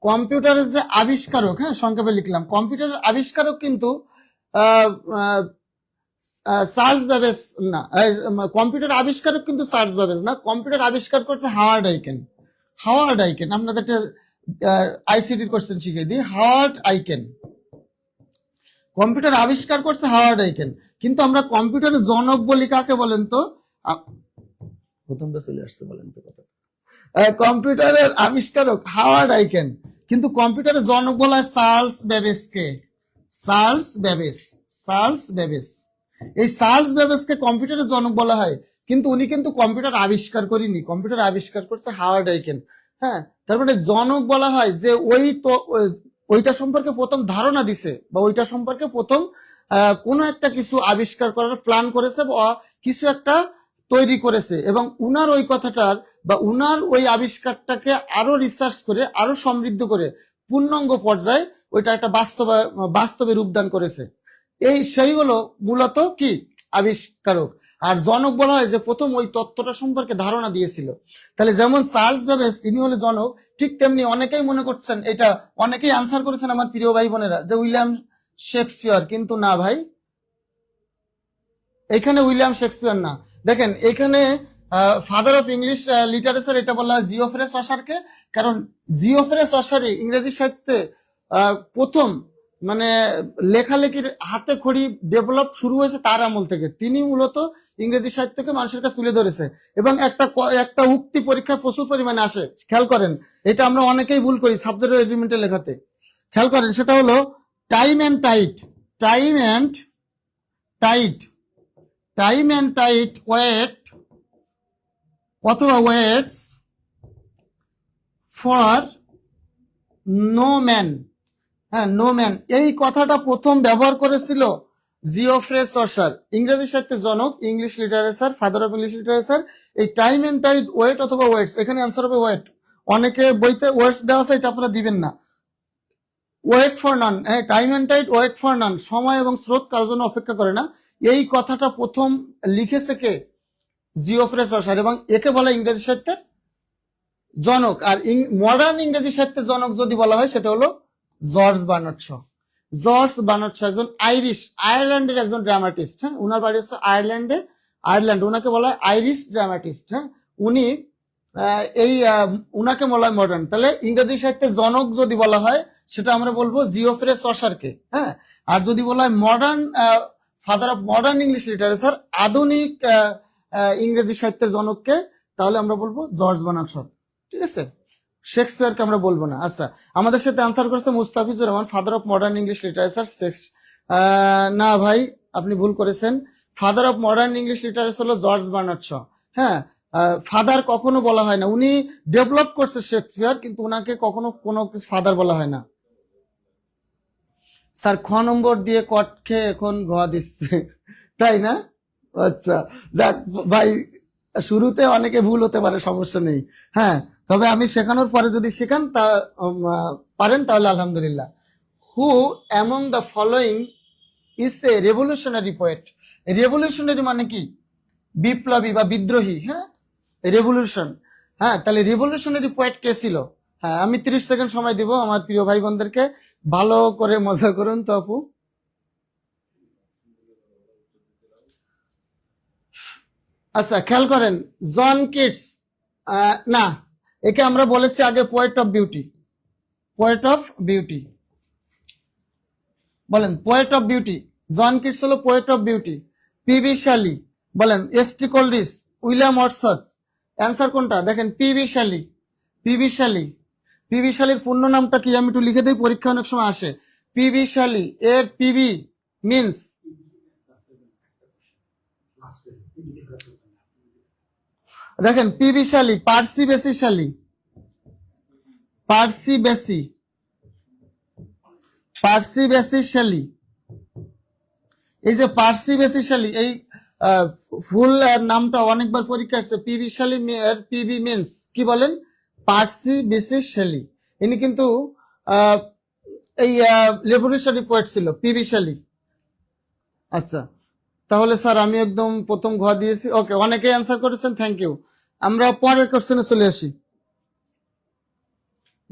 কম্পিউটারের যে আবিষ্কারক, হ্যাঁ সংক্ষেপে লিখলাম, কম্পিউটারের আবিষ্কারক কিন্তু চার্লস বেবেজ না, কম্পিউটার আবিষ্কারক কিন্তু চার্লস বেবেজ না, কম্পিউটার আবিষ্কার করছে হাওয়ার্ড আইকেন। হাওয়ার্ড আইকেন, আপনাদেরকে আইসিটির কোশ্চেন শিখিয়ে দিই। হাওয়ার্ড আইকেন কম্পিউটার আবিষ্কার করছে হাওয়ার্ড আইকেন, কিন্তু আমরা কম্পিউটারের জনক বলি কাকে বলেন তো? প্রথমটা চলে আসছে, বলেন তো কথা। কম্পিউটারের আবিষ্কারক হাওয়ার্ড আইকেন, কিন্তু কম্পিউটারের জনক বলা হয় চার্লস বেবেজকে। চার্লস বেবেজ, চার্লস বেবেজ, এই চার্লস বেবেজকে কম্পিউটারের জনক বলা হয়, কিন্তু উনি কিন্তু কম্পিউটার আবিষ্কার করেনি, কম্পিউটার আবিষ্কার করছে হাওয়ার্ড আইকেন। হ্যাঁ, তার মানে জনক বলা হয় যে ওই তো ওইটা সম্পর্কে প্রথম ধারণা দিছে, বা ওইটা সম্পর্কে প্রথম কোনো একটা কিছু আবিষ্কার করার প্ল্যান করেছে, বা কিছু একটা তৈরি করেছে, এবং উনার ওই কথাটার বা উনার ওই আবিষ্কারটাকে আরো রিসার্চ করে, আরো সমৃদ্ধ করে পূর্ণাঙ্গ পর্যায়ে ওইটা একটা বাস্তবে রূপদান করেছে। সেই হলো মূলত কি আবিষ্কারক। আর জনক বলা হয় যে প্রথম ওই তত্ত্বটা সম্পর্কে ধারণা দিয়েছিল। তাহলে যেমন চার্লস বেবেজ ইনি হলো জনক, ঠিক তেমনি অনেকেই মনে করছেন, এটা অনেকেই আনসার করেছেন আমার প্রিয় ভাই বোনেরা, যে উইলিয়াম শেক্সপিয়ার, কিন্তু না ভাই, এখানে উইলিয়াম শেক্সপিয়ার না। দেখেন এখানে ফাদার অফ ইংলিশ লিটারেচার এটা বলা হয় জিওফ্রে চসারকে, কারণ জিওফ্রে চসারই ইংরেজি সাহিত্যে প্রথম মানে লেখালেখির হাতে খড়ি ডেভেলপ শুরু হয়েছে তার আমল থেকে। তিনি মূলত ইংরেজি সাহিত্যকে মানুষের কাছে তুলে ধরেছে, এবং একটা উক্তি পরীক্ষা প্রচুর পরিমাণে আসে, খেয়াল করেন, এটা আমরা অনেকেই ভুল করি সাবজেক্ট এগ্রিমেন্টে লেখাতে। খেয়াল করেন, সেটা হলো time and tide, time and tide, time and tide wait অথবা ওয়েটস ফর নো ম্যান। হ্যাঁ, নো ম্যান, এই কথাটা প্রথম ব্যবহার করেছিল জিওফ্রে চসার, ইংরেজি সাহিত্যের জনক, English literature, father of English literature. এই টাইম এন্ড টাইড ওয়েট অথবা ওয়েটস, এখানে অ্যান্সার হবে ওয়েট। অনেকে বইতে ওয়েটস দেওয়া আছে, এটা আপনারা দিবেন না। ওয়েট ফর নান, হ্যাঁ time and tide wait for none, সময় এবং স্রোত কারোর জন্য অপেক্ষা করে না। এই কথাটা প্রথম লিখেছে কে? জিওফ্রে চসার, এবং একে বলা ইংরেজি সাহিত্যের জনক। আর মডার্ন ইংরেজি সাহিত্যের জনক যদি বলা হয় সেটা হলো George Bernard Shaw. George Bernard Shaw একজন আয়ারল্যান্ডের একজন ড্রামাটিস্ট। হ্যাঁ, উনার বাড়ি হচ্ছে আয়ারল্যান্ড, উনাকে বলা হয় আইরিশ ড্রামাটিস্ট। হ্যাঁ, উনি উনাকে বলা হয় মডার্ন। তাহলে ইংরেজি সাহিত্যের জনক যদি বলা হয় সেটা আমরা বলবো জিওফ্রে চসারকে। হ্যাঁ, আর যদি বলা হয় modern father of modern English literature, আধুনিক ইংরেজি সাহিত্যের জনককে, তাহলে আমরা বলবো জর্জ বার্নার্ড শ। ঠিক আছে, শেক্সপিয়ারকে আমরা বলবো না। আচ্ছা, আমাদের সাথে আনসার করেছে Mustafizur Rahman, father of modern English literature. না ভাই, আপনি ভুল করেছেন। Father of modern English literature হলো জর্জ বার্নার্ড শ। হ্যাঁ, ফাদার কখনো বলা হয় না, উনি ডেভেলপ করছে শেক্সপিয়ার, কিন্তু উনাকে কখনো কোনো ফাদার বলা হয় না। স্যার খ নম্বর দিয়ে কট খেয়ে এখন ঘোয়া দিচ্ছে, তাই না? আচ্ছা, যাক ভাই, শুরুতে অনেকে ভুল হতে পারে, সমস্যা নেই। হ্যাঁ, তবে আমি শেখানোর পরে যদি শেখান তা পারেন তাহলে আলহামদুলিল্লাহ। হু among the following is a revolutionary poet. Revolutionary মানে কি? বিপ্লবী বা বিদ্রোহী। হ্যাঁ, রেভলিউশন। হ্যাঁ, তাহলে রেভলিউশনারি পোয়েট কে ছিল? হ্যাঁ, আমি 30 সেকেন্ড সময় দিব আমার প্রিয় ভাই বোনদেরকে, ভালো করে মজা করুন তো আপু। আচ্ছা, খেয়াল করেন, জন কিটস। না, একে আমরা বলেছি আগে poet of beauty. Poet of beauty বলেন, poet of beauty. John Keats হলো poet of beauty. PB Shelley বলেন, ST Coleridge, William Watson. Answer কোনটা? দেখেন, PB Shelley. PB Shelley. PB শ্যালির পূর্ণ নামটা কি? আমি একটু লিখে দিই, পরীক্ষা অনেক সময় আসে। পিবি শ্যালি, এর পিবি মিন্স, দেখেন, পিবি শ্যালি, পার্সি বেসি শ্যালি। পার্সি বেসি, পার্সি বেসি শ্যালি। এই যে পার্সি বেসি শ্যালি, এই ফুল নামটা অনেকবার পরীক্ষা আসছে। পিবি শ্যালি এর পিবি মিন্স কি বলেন? পার্সি বেসি শ্যালি। ইনি কিন্তু এই রেভলিউশনারি পোয়েট ছিল, পিবি শ্যালি। আচ্ছা, তাহলে স্যার আমি একদম প্রথম ঘোয়া দিয়েছি। ওকে, অনেকে অ্যান্সার করেছেন, থ্যাংক ইউ। আমরা পরের কোশ্চেনে চলে আসি।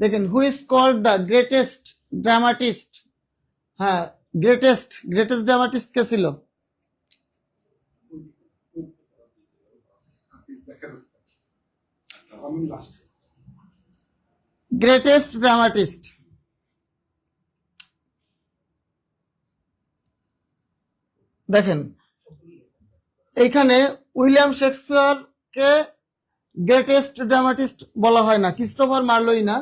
দেখেন, who is called the greatest dramatist? হ্যাঁ, গ্রেটেস্ট ড্রামাটিস্ট কে ছিল? গ্রেটেস্ট ড্রামাটিস্ট, দেখেন এইখানে উইলিয়াম শেক্সপিয়ার কে গ্রেটেস্ট ড্রামাটিস্ট বলা হয় না, ক্রিস্টোফার মার্লোই না,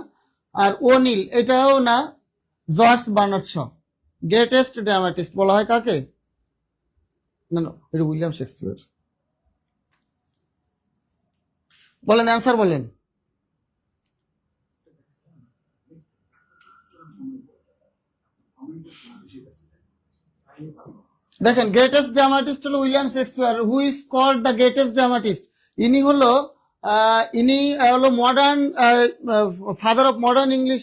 আর ওনিল এটাও না, George Bernard Shaw. Greatest dramatist বলা হয় কাকে? না না, এটা উইলিয়াম শেক্সপিয়ার। বলেন, অ্যান্সার বলেন। দেখেন, গ্রেটেস্ট ড্রামাটিস্ট হলো William Shakespeare. Who is called the greatest dramatist? ইনি হলো modern father of modern English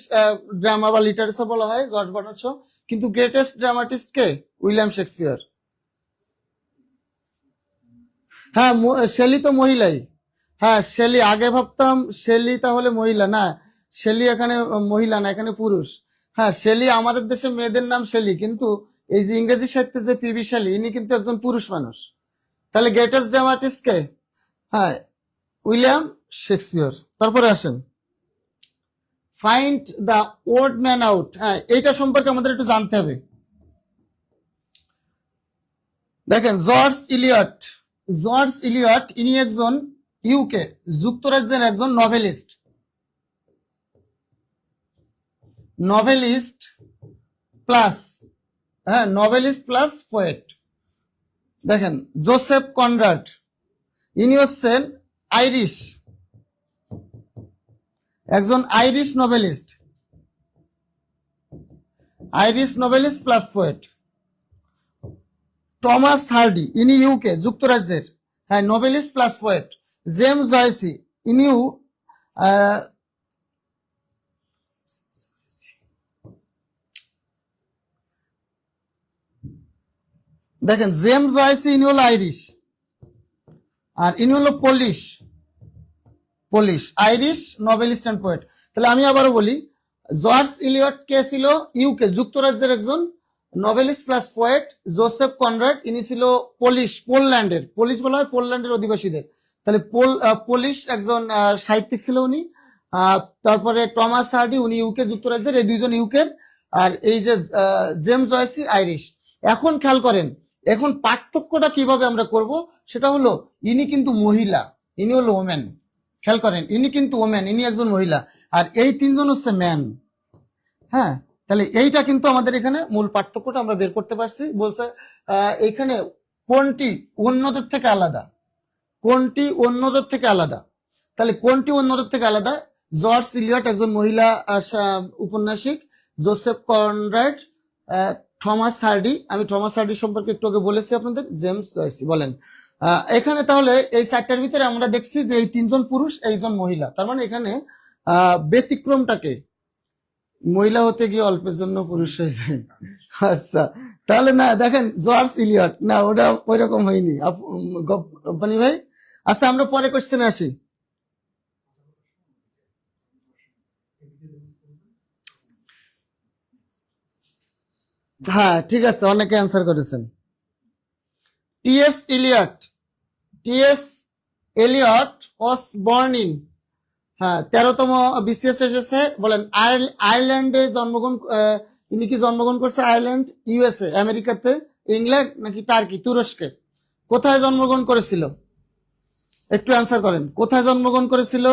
drama বা লিটারেচার বলা হয় জর্জ বার্নার্ড শ, কিন্তু গ্রেটেস্ট ড্রামাটিস্ট কে? William Shakespeare. হ্যাঁ, শেলি তো মহিলাই। হ্যাঁ, শেলি, আগে ভাবতাম শেলি তাহলে মহিলা, না, শেলি এখানে মহিলা না, এখানে পুরুষ। হ্যাঁ, শেলি, আমাদের দেশে মেয়েদের নাম শেলি, কিন্তু এই যে ইংরেজি সাহিত্যে যে পিবি শেলি, ইনি কিন্তু একজন পুরুষ মানুষ। তাহলে গ্রেটেস্ট ড্রামাটিস্ট কে? হ্যাঁ, উইলিয়াম শেক্সপিয়ার। তারপরে আসেন, find the odd man out. হ্যাঁ, এইটা সম্পর্কে আমাদের একটু জানতে হবে। দেখেন, জর্জ ইলিয়ট। জর্জ ইলিয়ট ইনি একজন ইউকে যুক্তরাজ্যের একজন নভেলিস্ট। নভেলিস্ট প্লাস, হ্যাঁ, নভেলিস্ট প্লাস পোয়েট। দেখেন, জোসেফ কনরাড ইনি হচ্ছেন আইরিশ, একজন Irish novelist. Irish novelist plus poet. Thomas Hardy ইনি ইউকে যুক্তরাজ্যের, হ্যাঁ, novelist plus poet. James Joyce ইনিও দেখেন, জেমস জয়েসি ইনি হলো আইরিশ, আর ইনি হলো Polish. Polish, Irish novelist and poet. তাহলে আমি আবারও বলি, জর্জ ইলিয়ট কে ছিল? ইউকে যুক্তরাজ্যের একজন novelist plus poet. Joseph Conrad ইনি ছিল পোলিশ, পোল্যান্ডের, পোলিশ বলা হয় পোল্যান্ডের অধিবাসীদের। তাহলে পোলিশ একজন সাহিত্যিক ছিল উনি। তারপরে টমাস হার্ডি, উনি ইউকে যুক্তরাজ্যের, এই দুইজন ইউকের। আর এই যে জেমস জয়েসি আইরিশ। এখন খেয়াল করেন, এখন পার্থক্যটা কিভাবে আমরা করব, সেটা হলো ইনি কিন্তু মহিলা, ইনি হলো ওম্যান। খেয়াল করেন, ইনি কিন্তু ওম্যান, ইনি একজন মহিলা, আর এই তিনজন হচ্ছে ম্যান। হ্যাঁ, তাহলে এইটা কিন্তু আমাদের এখানে মূল পার্থক্যটা আমরা বের করতে পারছি। বলছে এখানে কোনটি অন্যদের থেকে আলাদা, কোনটি অন্যদের থেকে আলাদা। তাহলে কোনটি অন্যদের থেকে আলাদা? জর্জ ইলিয়ট একজন মহিলা উপন্যাসিক, জোসেফ কনরাড, থমাস হার্ডি, আমি থমাস হার্ডি সম্পর্কে একটু আগে বলেছি আপনাদের, জেমস জয়েসি। বলেন এখানে তাহলে এই চারটার ভিতরে আমরা দেখছি যে এই তিনজন পুরুষ, এইজন মহিলা, তার মানে এখানে ব্যতিক্রমটাকে মহিলা হতে গিয়ে অল্পের জন্য পুরুষ হয়ে যায়। আচ্ছা, তাহলে না দেখেন জর্জ ইলিয়ট, না ওটা ওই রকম হয়নি গপ্পানি ভাই। আচ্ছা, আমরা পরে কোশ্চেনে আসি। হ্যাঁ ঠিক আছে, অনেকে অ্যান্সার করেছেন। TS Eliot, TS Eliot was born in, হ্যাঁ 13তম বিসিএস এসেছে। বলেন আয়ারল্যান্ডে জন্মগ্রহণ, ইনি কি জন্মগ্রহণ করছে আয়ারল্যান্ড, ইউএসএ, আমেরিকাতে, ইংল্যান্ড নাকি টার্কি, তুরস্কে? কোথায় জন্মগ্রহণ করেছিল? একটু অ্যান্সার করেন, কোথায় জন্মগ্রহণ করেছিল?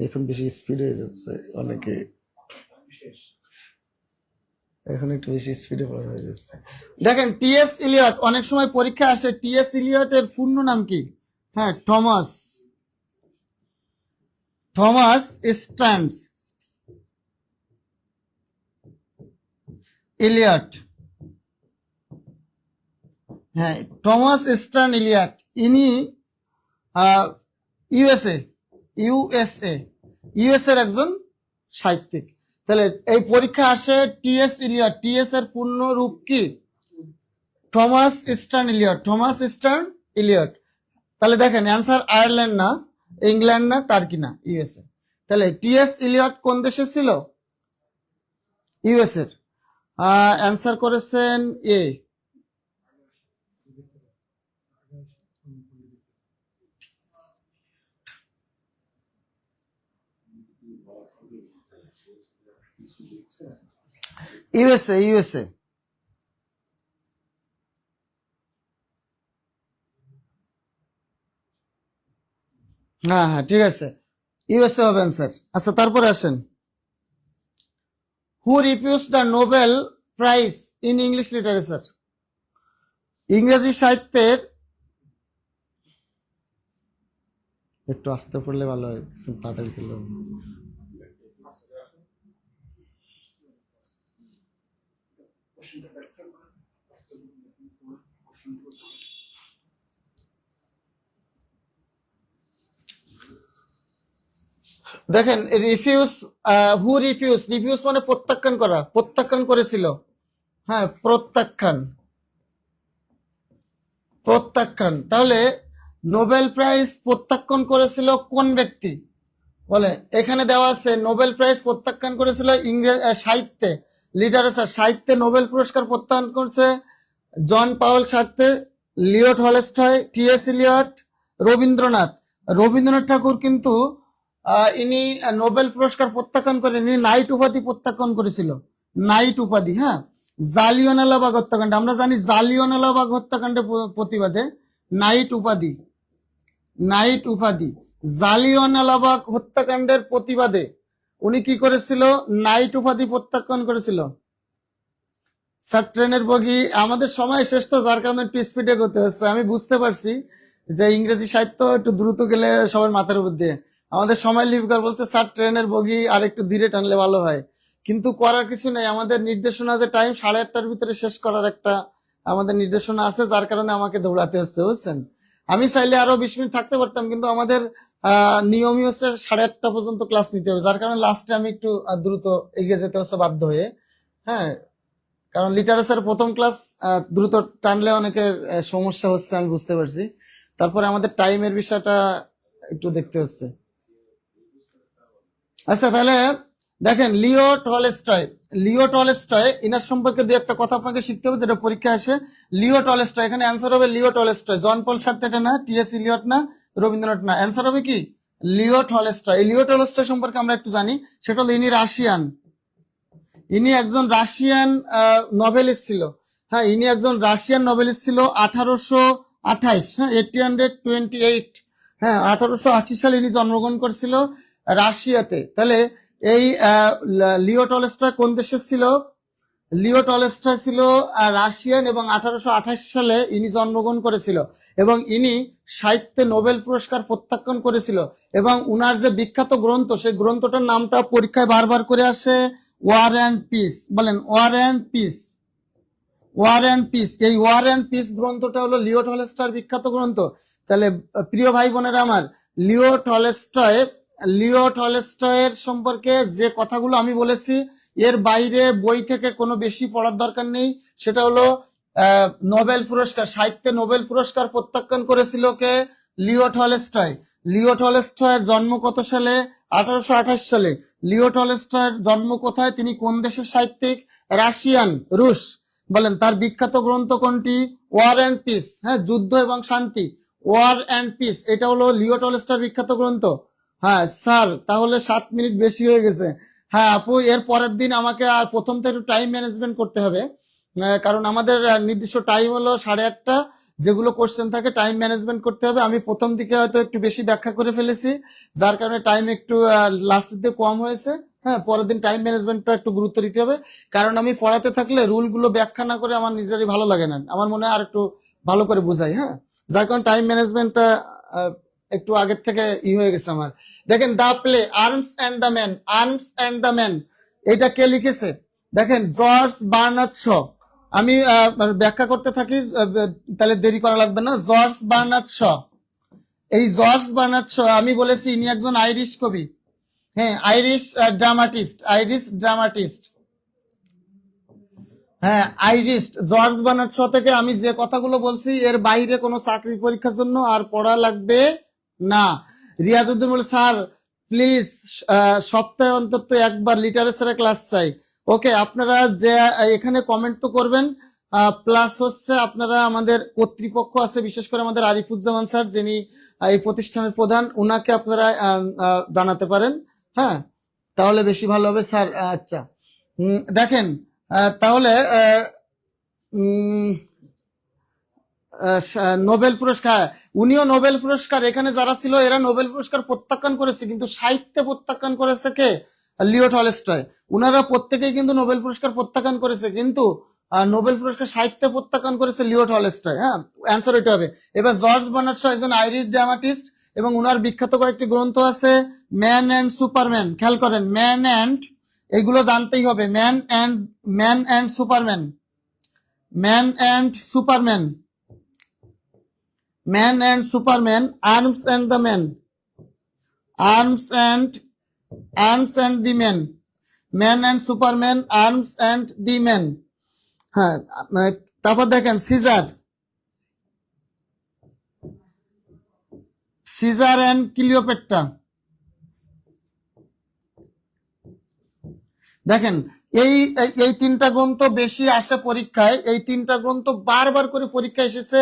এখন বেশি স্পিড হয়ে যাচ্ছে অনেকে, এখন একটু বেশি স্পিডে পড়া হয়ে যাচ্ছে। দেখেন টিএস ইলিয়ট, অনেক সময় পরীক্ষা আসে টিএস ইলিয়টের পূর্ণ নাম কি? হ্যাঁ, থমাস, থমাস স্ট্যান্স ইলিয়ট। হ্যাঁ, টমাস স্ট্যান ইলিয়ট, ইনি ইউএসএ, ইউএসএ, ইউএসএ এর একজন সাহিত্যিক। তাহলে এই পরীক্ষা আসে টিএস ইলিয়ট, টিএস এর পূর্ণ রূপ কি? Thomas Stearns Eliot, Thomas Stearns Eliot. তাহলে দেখেন অ্যান্সার আয়ারল্যান্ড না, ইংল্যান্ড না, টার্কি না, ইউএসএ। তাহলে টিএস ইলিয়ট কোন দেশে ছিল? ইউএস এর। অ্যান্সার করেছেন এ। USA, USA. হ্যাঁ হ্যাঁ ঠিক আছে, ইউএসএ হবে অ্যান্সার। আচ্ছা তারপরে আসেন, who refuse the Nobel prize in English literature? ইংরেজি সাহিত্যের, একটু আসতে পড়লে ভালো হয়, তাড়াতাড়ি খেলে। দেখেন রিফিউজ, হু রিফিউজ, রিফিউজ মানে প্রত্যাখ্যান করা, প্রত্যাখ্যান করেছিল। হ্যাঁ, প্রত্যাখ্যান, প্রত্যাখ্যান। তাহলে নোবেল প্রাইজ প্রত্যাখ্যান করেছিল কোন ব্যক্তি? বলে এখানে দেওয়া আছে নোবেল প্রাইজ প্রত্যাখ্যান করেছিল ইংরেজ সাহিত্যে, লিটারেচার সাহিত্যে নোবেল পুরস্কার প্রত্যাখ্যান করেছে Jean Paul Sartre, Leo Tolstoy, TS Eliot, Rabindranath. Rabindranath Thakur কিন্তু ইনি নোবেল পুরস্কার প্রত্যাখ্যান করেন, ইনি নাইট উপাধি প্রত্যাখ্যান করেছিল, নাইট উপাধি। হ্যাঁ, জালিয়ানওয়ালাবাগ হত্যাকাণ্ড, আমরা জানি জালিয়ানওয়ালাবাগ হত্যাকাণ্ডের প্রতিবাদে নাইট উপাধি, নাইট উপাধি, জালিয়ানওয়ালাবাগ হত্যাকাণ্ডের প্রতিবাদে উনি কি করেছিল? নাইট উপাধি প্রত্যাখ্যান করেছিল। স্যার ট্রেনের বগি, আমাদের সময় শেষ তো, যার কারণে একটু স্পিডে করতে হচ্ছে। আমি বুঝতে পারছি যে ইংরেজি সাহিত্য একটু দ্রুত গেলে সবার মাথার উপর দিয়ে, আমাদের সময় লিপিকার বলছে স্যার ট্রেনের বগি আর একটু ধীরে টানলে ভালো হয়, কিন্তু করার কিছু নেই, আমাদের নির্দেশনা যে টাইম 8:30টার ভিতরে শেষ করার একটা আমাদের নির্দেশনা আছে, যার কারণে আমাকে দৌড়াতে হচ্ছে, বুঝছেন। আমি চাইলে আরো 20 মিনিট থাকতে পারতাম, কিন্তু আমাদের নিয়মই হচ্ছে 8:30 পর্যন্ত ক্লাস নিতে হবে, যার কারণে লাস্টে আমি একটু দ্রুত এগিয়ে যেতে হচ্ছে বাধ্য হয়ে। হ্যাঁ, কারণ লিটারেচার প্রথম ক্লাস দ্রুত টানলে অনেকের সমস্যা হচ্ছে, আমি বুঝতে পারছি। তারপরে আমাদের টাইমের বিষয়টা একটু দেখতে হচ্ছে। আচ্ছা তাহলে দেখেন লিও টলস্টয় ইনার সম্পর্কে দু একটা কথা আপনাকে শিখতে হবে যেটা পরীক্ষা আসে। লিও টলস্টয়, এখানে অ্যান্সার হবে লিও টলস্টয়। জন পল সার্ত্রে এটা না, টিএস ইলিয়ট না, রবীন্দ্রনাথ না, অ্যান্সার হবে কি লিও টলস্টয়। এই লিও টলস্টয় সম্পর্কে আমরা একটু জানি, সেটা হলো ইনি রাশিয়ান, ইনি একজন রাশিয়ান নভেলিস্ট ছিল। হ্যাঁ, ইনি একজন রাশিয়ান নভেলিস্ট ছিল 1828, হ্যাঁ 1828, হ্যাঁ 1880 সালে ইনি জন্মগ্রহণ করেছিল রাশিয়াতে। তাহলে এই লিও টলস্টয় কোন দেশের ছিল? লিও টলস্টয় ছিল রাশিয়ান এবং 1828 সালে ইনি জন্মগ্রহণ করেছিল এবং ইনি সাহিত্যে নোবেল পুরস্কার প্রত্যাখ্যান করেছিল। এবং উনার যে বিখ্যাত গ্রন্থ, সেই গ্রন্থটার নামটা পরীক্ষায় বারবার করে আসে, ওয়ার অ্যান্ড পিস। বলেন war and peace, war and peace. এই ওয়ার অ্যান্ড পিস গ্রন্থটা হলো লিও টলস্টয়ের বিখ্যাত গ্রন্থ। তাহলে প্রিয় ভাই বোনেরা আমার, লিও টলস্টয়ের সম্পর্কে যে কথাগুলো আমি বলেছি, এর বাইরে বই থেকে কোনো বেশি পড়ার দরকার নেই। সেটা হলো নোবেল পুরস্কার, সাহিত্যে নোবেল পুরস্কার প্রত্যাখ্যান করেছিল কে? Leo Tolstoy. লিও টলস্টয়ের জন্ম কত সালে? 1828 সালে। লিও টলস্টয়ের জন্ম কোথায়? তিনি কোন দেশের সাহিত্যিক? রাশিয়ান, রুশ। বলেন তার বিখ্যাত গ্রন্থ কোনটি? ওয়ার অ্যান্ড পিস, হ্যাঁ যুদ্ধ এবং শান্তি। ওয়ার অ্যান্ড পিস, এটা হলো লিও টলস্টয়ের বিখ্যাত গ্রন্থ। হ্যাঁ স্যার, তাহলে 7 মিনিট বেশি হয়ে গেছে। হ্যাঁ আপু, এর পরের দিন আমাকে আর প্রথম থেকে একটু টাইম ম্যানেজমেন্ট করতে হবে, কারণ আমাদের নির্দিষ্ট টাইম হলো 8:30। যেগুলো কোশ্চেন থাকে টাইম ম্যানেজমেন্ট করতে হবে। আমি প্রথম দিকে হয়তো একটু বেশি ব্যাখ্যা করে ফেলেছি, যার কারণে টাইম একটু লাস্টের দিকে কম হয়েছে। হ্যাঁ, পরের দিন টাইম ম্যানেজমেন্টটা একটু গুরুত্ব দিতে হবে, কারণ আমি পড়াতে থাকলে রুলগুলো ব্যাখ্যা না করে আমার নিজেরই ভালো লাগে না, আমার মনে হয় আর একটু ভালো করে বোঝাই। হ্যাঁ, যার কারণে টাইম ম্যানেজমেন্টটা একটু আগের থেকে হয়ে গেছে আমার। দেখেন the play arms and the man, arms and the man, এটা কে লিখেছে? দেখেন জর্জ বার্নার্ড শ। আমি ব্যাখ্যা করতে থাকি, তাহলে দেরি করা লাগবে না। জর্জ বার্নার্ড শ, এই জর্জ বার্নার্ড শ আমি বলেছি ইনি একজন আইরিশ কবি, হ্যাঁ আইরিশ ড্রামাটিস্ট। হ্যাঁ আইরিশ। জর্জ বার্নার্ড শ থেকে আমি যে কথাগুলো বলছি, এর বাইরে কোনো চাকরি পরীক্ষার জন্য আর পড়া লাগবে না। রিয়াজউদ্দিন বলে স্যার প্লিজ সপ্তাহে অন্তত একবার লিটারেচারের ক্লাস চাই। ওকে, আপনারা যে এখানে কমেন্ট তো করবেন, প্লাস হচ্ছে আপনারা আমাদের কর্তৃপক্ষ আছে, বিশেষ করে আমাদের আরিফুজ্জামান স্যার যিনি এই প্রতিষ্ঠানের প্রধান, উনাকে আপনারা জানাতে পারেন। হ্যাঁ, তাহলে বেশি ভালো হবে স্যার। আচ্ছা, দেখেন তাহলে নোবেল পুরস্কার, উনিও নোবেল পুরস্কার, এখানে যারা ছিল এরা নোবেল পুরস্কার প্রত্যাখ্যান করেছে, কিন্তু সাহিত্যে প্রত্যাখ্যান করেছে কে? Leo Tolstoy. উনারা প্রত্যেকেই কিন্তু নোবেল পুরস্কার প্রত্যাখ্যান করেছে, কিন্তু নোবেল পুরস্কার সাহিত্যে প্রত্যাখ্যান করেছে লিও টলস্টয়। হ্যাঁ, অ্যান্সার এটা হবে। এবার জর্জ বার্নার্ড শ একজন আইরিশ ড্রামাটিস্ট এবং উনার বিখ্যাত কয়েকটি গ্রন্থ আছে, ম্যান অ্যান্ড সুপারম্যান। খেয়াল করেন, ম্যান অ্যান্ড, এগুলো জানতেই হবে, man and Superman, man and Superman, man and Superman, arms and the man, arms and the man, man and Superman, arms and the man. হ্যাঁ, তারপর দেখেন সিজার অ্যান্ড ক্লিওপেট্রা। দেখেন এই এই তিনটা গ্রন্থ বেশি আসে পরীক্ষায়, এই তিনটা গ্রন্থ বারবার করে পরীক্ষায় এসেছে,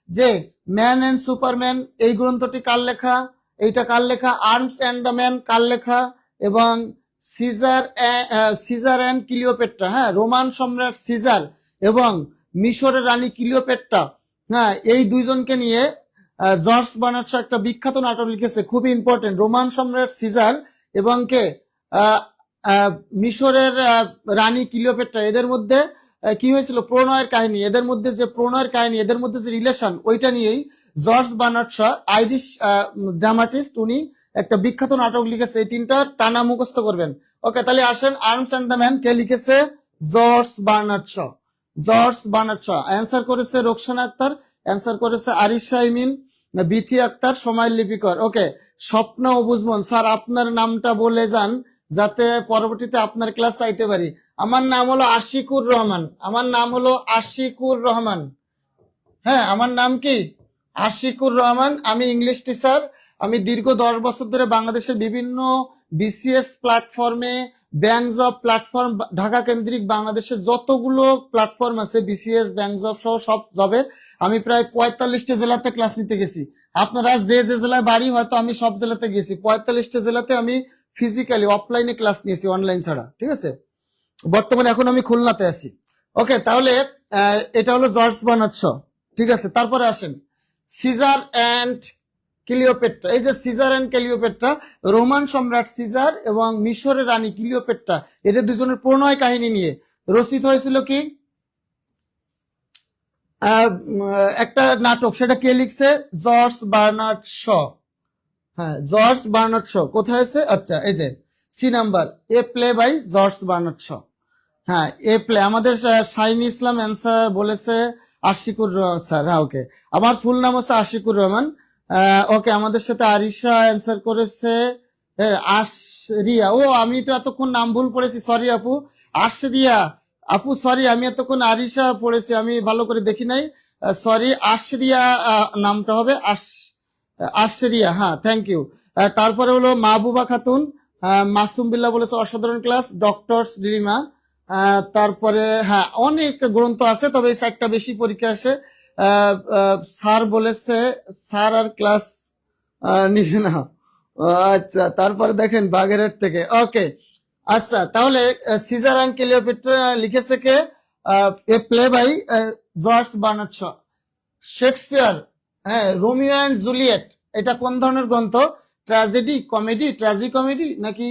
যে ম্যান অ্যান্ড সুপারম্যান এই গ্রন্থটি কার লেখা, এইটা কার লেখা, আর্মস অ্যান্ড দ্য ম্যান কার লেখা, এবং সিজার অ্যান্ড ক্লিওপেট্রা, হ্যাঁ রোমান সম্রাট সিজার এবং মিশরের রানী ক্লিওপেট্রা, হ্যাঁ এই দুইজনকে নিয়ে জর্জ বার্নার্ড শ একটা বিখ্যাত নাটক লিখেছে, খুবই ইম্পর্টেন্ট। রোমান সম্রাট সিজার এবং কে মিশরের রানী ক্লিওপেট্রা, এদের মধ্যে কি হয়েছিল? প্রণয়ের কাহিনী, এদের মধ্যে যে প্রণয়ের কাহিনী, এদের মধ্যে যে রিলেশন, ওইটা নিয়েই George Bernard Shaw, Irish dramatist, উনি একটা বিখ্যাত নাটক লিখেছে। এই তিনটা টানা মুখস্থ করবেন। ওকে, তাহলে আসেন, আর্মস অ্যান্ড দ্য ম্যান কে লিখেছে? George Bernard Shaw, George Bernard Shaw. Answer করেছে রোকসানা আক্তার, অ্যান্সার করেছে আরিশা ইমিন, বিথি আক্তার, সময় লিপিকর। ওকে, স্বপ্ন ও বুঝমন স্যার আপনার নামটা বলে যান যাতে পরবর্তীতে আপনার ক্লাস চাইতে পারি। আমার নাম হলো আশিকুর রহমান, আমার নাম হলো আশিকুর রহমান। হ্যাঁ, আমার নাম কি? আশিকুর রহমান। আমি ইংলিশ টিচার। আমি দীর্ঘ 10 বছর ধরে বাংলাদেশের বিভিন্ন বিসিএস প্ল্যাটফর্মে, ব্যাংক জব প্ল্যাটফর্ম ঢাকা কেন্দ্রিক বাংলাদেশে যতগুলো প্ল্যাটফর্ম আছে বিসিএস ব্যাংক জব সহ সব জবের আমি প্রায় 45টা জেলাতে ক্লাস নিতে গেছি। আপনারা যে যে জেলায় বাড়ি হয়তো আমি সব জেলাতে গেছি, 45টা জেলাতে আমি ফিজিক্যালি অফলাইনে ক্লাস নিয়েছি অনলাইন ছাড়া, ঠিক আছে। বর্তমানে এখন আমি খুলনাতে আছি। ওকে, তাহলে এটা হলো জর্জ বার্নার্ড শ, ঠিক আছে। তারপরে আসেন সিজার অ্যান্ড ক্লিওপেট্রা। এই যে সিজার অ্যান্ড ক্লিওপেট্রা, রোমান সম্রাট সিজার এবং মিশরের রানী ক্লিওপেট্রা, এদের দুজনের প্রণয় কাহিনী নিয়ে রচিত হয়েছিল কি একটা নাটক। সেটা কে লিখছে? George Bernard Shaw. হ্যাঁ, জর্জ বার্নার্ড শ। কোথায় আছে? আচ্ছা, এই যে C number, a play by George Bernard Shaw. হ্যাঁ, এ প্লে। আমাদের শাইন ইসলাম অ্যান্সার বলেছে আশিকুর রহমান স্যার। হ্যাঁ, ওকে, আমার ফুল নাম হচ্ছে আশিকুর রহমান। ওকে, আমাদের সাথে আরিশা অ্যান্সার করেছে আশরিয়া। ও, আমি তো এতক্ষণ নাম ভুল পড়েছি, সরি আপু। আশরিয়া আপু, সরি, আমি এতক্ষণ আরিশা পড়েছি, আমি ভালো করে দেখি নাই, সরি। আশরিয়া নামটা হবে আশরিয়া। হ্যাঁ, থ্যাংক ইউ। তারপরে হলো মাহবুবা খাতুন, মাসুম বিল্লাহ বলেছে অসাধারণ ক্লাস, ডক্টরস ডিলিমা। তারপরে হ্যাঁ, অনেক গ্রন্থ আছে, তবে এই সাইটটা বেশি পরীক্ষা আসে। স্যার বলেছে স্যার আর ক্লাস নিবে না। আচ্ছা, তারপরে দেখেন বাগেরহাট থেকে। ওকে, আচ্ছা, তাহলে সিজার অ্যান্ড ক্লিওপেট্রা লিখেছে কে? A play by George Bernard Shaw. Shakespeare, হ্যাঁ, রোমিও অ্যান্ড জুলিয়েট, এটা কোন ধরনের গ্রন্থ? ট্র্যাজেডি, কমেডি, ট্র্যাজিকমেডি নাকি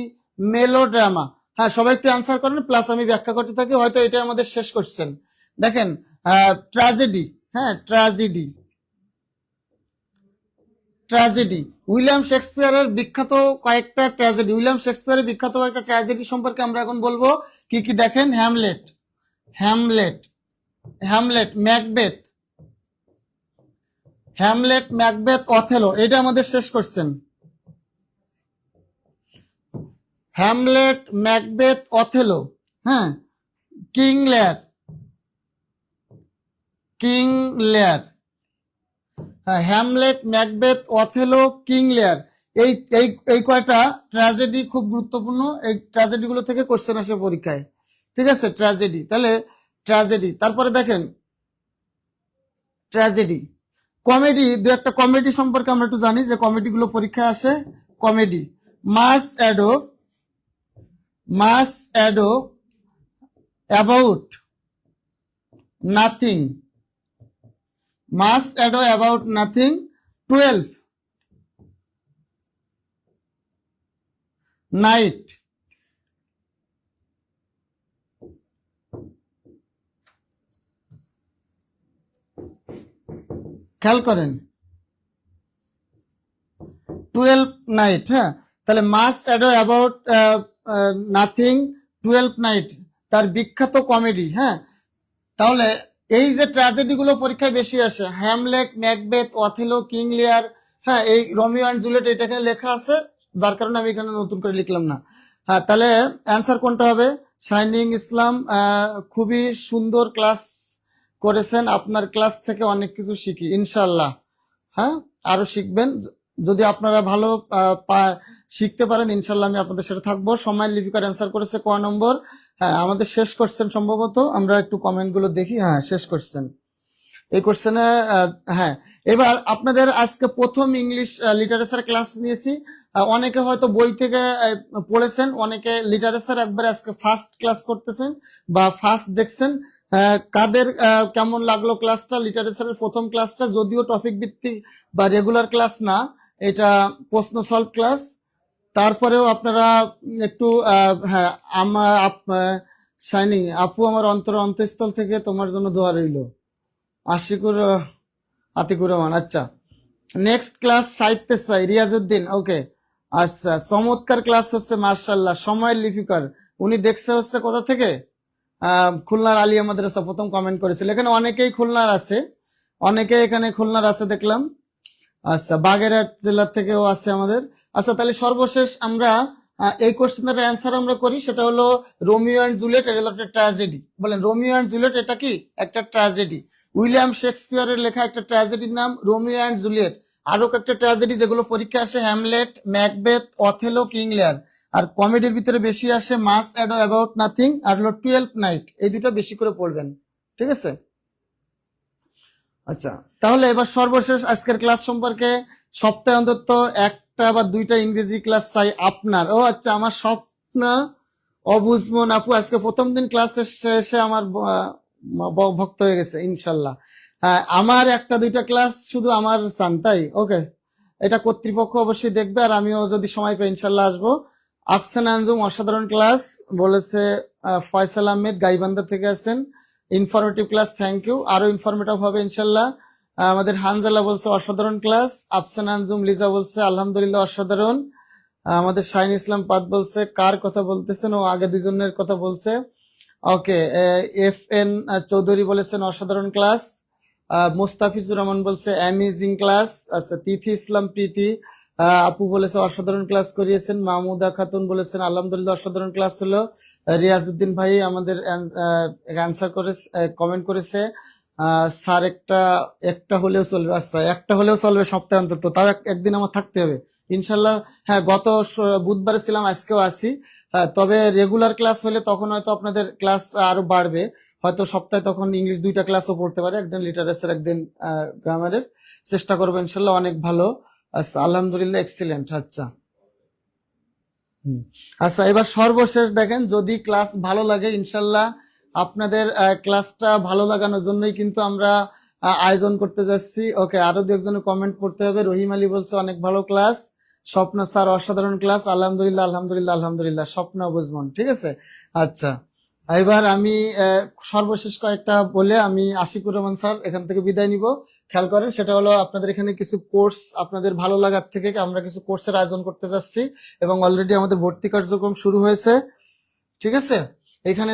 মেলোড্রামা? হ্যাঁ, সবাই একটু অ্যান্সার করেন, প্লাস আমি ব্যাখ্যা করতে থাকি, হয়তো এটা আমাদের শেষ কোশ্চেন। দেখেন, ট্র্যাজেডি, হ্যাঁ, ট্র্যাজেডি, ট্র্যাজেডি। উইলিয়াম শেক্সপিয়ারের বিখ্যাত কয়েকটা ট্র্যাজেডি, উইলিয়াম শেক্সপিয়ারের বিখ্যাত কয়েকটা ট্র্যাজেডি সম্পর্কে আমরা এখন বলবো। কি কি দেখেন? Hamlet, Hamlet, Hamlet, Macbeth, Hamlet, Macbeth, Othello, এটা আমাদের শেষ কোশ্চেন। হ্যামলেট, ম্যাকবেথ, অথেলো, হ্যাঁ, কিং লেয়ার, কিং লেয়ার, হ্যাঁ, Hamlet, Macbeth, Othello, king layer, এই এই এই কয়টা ট্র্যাজেডি খুব গুরুত্বপূর্ণ। এই ট্র্যাজেডি গুলো থেকে কোশ্চেন আসে পরীক্ষায়, ঠিক আছে। ট্র্যাজেডি, তাহলে ট্র্যাজেডি। তারপরে দেখেন ট্র্যাজেডি। কমেডি, দু একটা কমেডি সম্পর্কে আমরা একটু জানি যে কমেডি গুলো পরীক্ষায় আসে। Comedy, much ado, much ado about nothing, much ado about nothing, 12 night, খেয়াল করেন 12 নাইট। হ্যাঁ, তাহলে much ado about nothing, 12 night তার বিখ্যাত কমেডি। হ্যাঁ, তাহলে এই যে ট্র্যাজেডি গুলো পরীক্ষায় বেশি আসে, হ্যামলেট, ম্যাকবেথ, অথেলো, কিং লিয়ার, হ্যাঁ, এই রোমিও অ্যান্ড জুলিয়েট, এটা এখানে লেখা আছে, যার কারণে আমি এখানে নতুন করে লিখলাম না। হ্যাঁ, তাহলে অ্যান্সার কোনটা হবে? শাইনিং ইসলাম, খুবই সুন্দর ক্লাস করেছেন, আপনার ক্লাস থেকে অনেক কিছু শিখি ইনশাল্লাহ। হ্যাঁ, আরো শিখবেন, যদি আপনারা ভালো শিখতে পারেন ইনশাল্লাহ আমি আপনাদের সাথে থাকবো। সময় লিপিকার অ্যান্সার করেছে ক নম্বর। হ্যাঁ, আমাদের শেষ কোশ্চেন সম্ভবত, আমরা একটু কমেন্ট গুলো দেখি। হ্যাঁ, শেষ কোশ্চেন, এই কোশ্চেনে। হ্যাঁ, এবার আপনাদের আজকে প্রথম ইংলিশ লিটারেচার ক্লাস নিয়েছি। অনেকে হয়তো বই থেকে পড়েছেন, অনেকে লিটারেচার একবারে আজকে ফার্স্ট ক্লাস করতেছেন বা ফার্স্ট দেখছেন। কাদের কেমন লাগলো ক্লাসটা, লিটারেচারের প্রথম ক্লাসটা? যদিও টপিক ভিত্তিক বা রেগুলার ক্লাস না, এটা প্রশ্ন সলভ ক্লাস। তারপরেও আপনারা একটু হ্যাঁ, শাইনি আপু, আমার অন্তঃস্থল থেকে তোমার জন্য দোয়া রইল। আশিকুর আতিকুর রহমান, আচ্ছা। নেক্সট ক্লাস সাহিত্যের চাই, রিয়াজউদ্দিন, ওকে, আচ্ছা, চমৎকার ক্লাস হচ্ছে, মার্শাল্লাহ। সময়ের লিপিকার, উনি দেখছে হচ্ছে কোথা থেকে? খুলনার আলিয়া মাদ্রাসা, প্রথম কমেন্ট করেছিল। এখানে অনেকেই খুলনার আছে, অনেকে এখানে খুলনার আছে দেখলাম। আচ্ছা, বাগেরহাট জেলা থেকেও আছে আমাদের। আচ্ছা, তাহলে সর্বশেষ আমরা এই কোশ্চেনের অ্যান্সার আমরা করি, সেটা হলো রোমিও অ্যান্ড জুলিয়েট, এটা হলো একটা ট্র্যাজেডি। বলেন, রোমিও অ্যান্ড জুলিয়েট এটা কি? একটা ট্র্যাজেডি। উইলিয়াম শেক্সপিয়ারের লেখা একটা ট্র্যাজেডির নাম রোমিও অ্যান্ড জুলিয়েট। আরো কয়েকটা ট্র্যাজেডি যেগুলো পরীক্ষা আসে, হ্যামলেট, ম্যাকবেথ, অথেলো, কিং লিয়ার। আর কমেডির ভিতরে বেশি আসে মাস অ্যাডো, অ্যাবাউট নাথিং, আর হলো 12 নাইট। এই দুটো বেশি করে পড়বেন, ঠিক আছে? আচ্ছা, তাহলে এবার সর্বশেষ আজকের ক্লাস সম্পর্কে। সপ্তাহে অন্তত একটা বা দুইটা ইংরেজি ক্লাস চাই আপনার। ও আচ্ছা, আমার স্বপ্ন অবুঝমন আপু আজকে প্রথম দিন ক্লাসে শেষে আমার ভক্ত হয়ে গেছে ইনশাল্লাহ। আমার একটা দুইটা ক্লাস শুধু আমার চান, তাই? ওকে, এটা কর্তৃপক্ষ অবশ্যই দেখবে, আর আমিও যদি সময় পাই ইনশাল্লাহ আসবো। আফসান আঞ্জুম অসাধারণ ক্লাস বলেছে, ফয়সাল আহমেদ গাইবান্ধা থেকে আছেন। ইনফরমেটিভ ক্লাস, থ্যাংক ইউ, আরো ইনফরমেটিভ হবে ইনশাল্লাহ। আমাদের হানজালা বলছে অসাধারণ ক্লাস। আফসান আঞ্জুম লিজা বলছে আলহামদুলিল্লাহ অসাধারণ। আমাদের শাহিন ইসলাম পাদ বলছে কার কথা বলতেছেন, ও আগে দুজনের কথা বলছে। ওকে, এফ এন চৌধুরী বলেছেন অসাধারণ ক্লাস। মোস্তাফিজুর রহমান বলছে অ্যামেজিং ক্লাস। আচ্ছা, তিথি ইসলাম প্রীতি আপু বলেছে অসাধারণ ক্লাস করিয়েছেন। মাহমুদা খাতুন বলেছেন আলহামদুলিল্লাহ অসাধারণ ক্লাস হলো। রিয়াজউদ্দিন ভাই আমাদের অ্যান্সার করে কমেন্ট করেছে, স্যার একটা একটা হলেও চলবে। আচ্ছা, একটা হলেও চলবে সপ্তাহে অন্তত, তাও একদিন আমার থাকতে হবে ইনশাল্লাহ। হ্যাঁ, গত বুধবারে ছিলাম, আজকেও আছি। তবে রেগুলার ক্লাস হলে তখন হয়তো আপনাদের ক্লাস আরো বাড়বে, হয়তো সপ্তাহে তখন ইংলিশ দুইটা ক্লাসও পড়তে পারে, একদিন লিটারেচার একদিন গ্রামারের। চেষ্টা করবো ইনশাল্লাহ, অনেক ভালো। আচ্ছা, আলহামদুলিল্লাহ, এক্সিলেন্ট। আচ্ছা, আচ্ছা, এবার সর্বশেষ দেখেন, যদি ক্লাস ভালো লাগে ইনশাল্লাহ আপনাদের ক্লাসটা ভালো লাগানোর জন্যই কিন্তু আমরা আয়োজন করতে যাচ্ছি। ওকে, আরো দু একজনের কমেন্ট পড়তে হবে। রহিম আলী বলছে অনেক ভালো ক্লাস। স্বপ্না স্যার অসাধারণ ক্লাস। আলহামদুলিল্লাহ আলহামদুলিল্লাহ আলহামদুলিল্লাহ, স্বপ্না বুঝমন, ঠিক আছে? আচ্ছা, এবার আমি সর্বশেষ কয়েকটা বলে আমি আশিকুর রহমান স্যার এখান থেকে বিদায় নিব। খেয়াল করেন, সেটা হলো আপনাদের এখানে কিছু কোর্স আপনাদের ভালো লাগার থেকে আমরা কিছু কোর্সের আয়োজন করতে যাচ্ছি, এবং অলরেডি আমাদের ভর্তি কার্যক্রম শুরু হয়েছে, ঠিক আছে? এখানে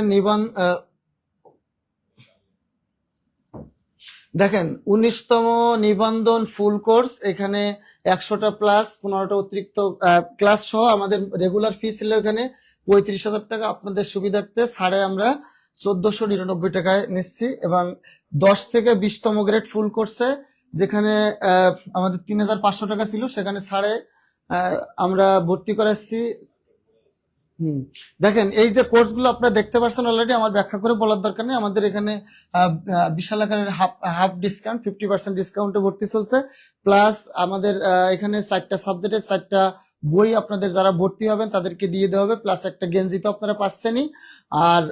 দেখেন 19তম নিবন্ধন ফুল কোর্স, এখানে 100টা প্লাস 15টা অতিরিক্ত ক্লাস সহ আমাদের রেগুলার ফি ছিল এখানে 35,000 টাকা। আপনাদের সুবিধার্থে ছাড়ে আমরা 1499 টাকায় নিচ্ছি, এবং 10 থেকে 20তম গ্রেড ফুল কোর্সে যেখানে আমাদের 3,500 টাকা ছিল, সেখানে ছাড়ে আমরা ভর্তি করাচ্ছি। দেখেন, এই যে কোর্সগুলো আপনারা দেখতে পাচ্ছেন অলরেডি, আমার ব্যাখ্যা করে বলার দরকার নেই। আমাদের এখানে বিশাল আকারের হাফ ডিসকাউন্ট, 50% ডিসকাউন্টে ভর্তি চলছে। প্লাস আমাদের এখানে 4টা সাবজেক্টের 4টা বই আপনাদের যারা ভর্তি হবেন তাদেরকে দিয়ে দেওয়া হবে, প্লাস একটা গেঞ্জি তো আপনারা পাচ্ছেনই। আর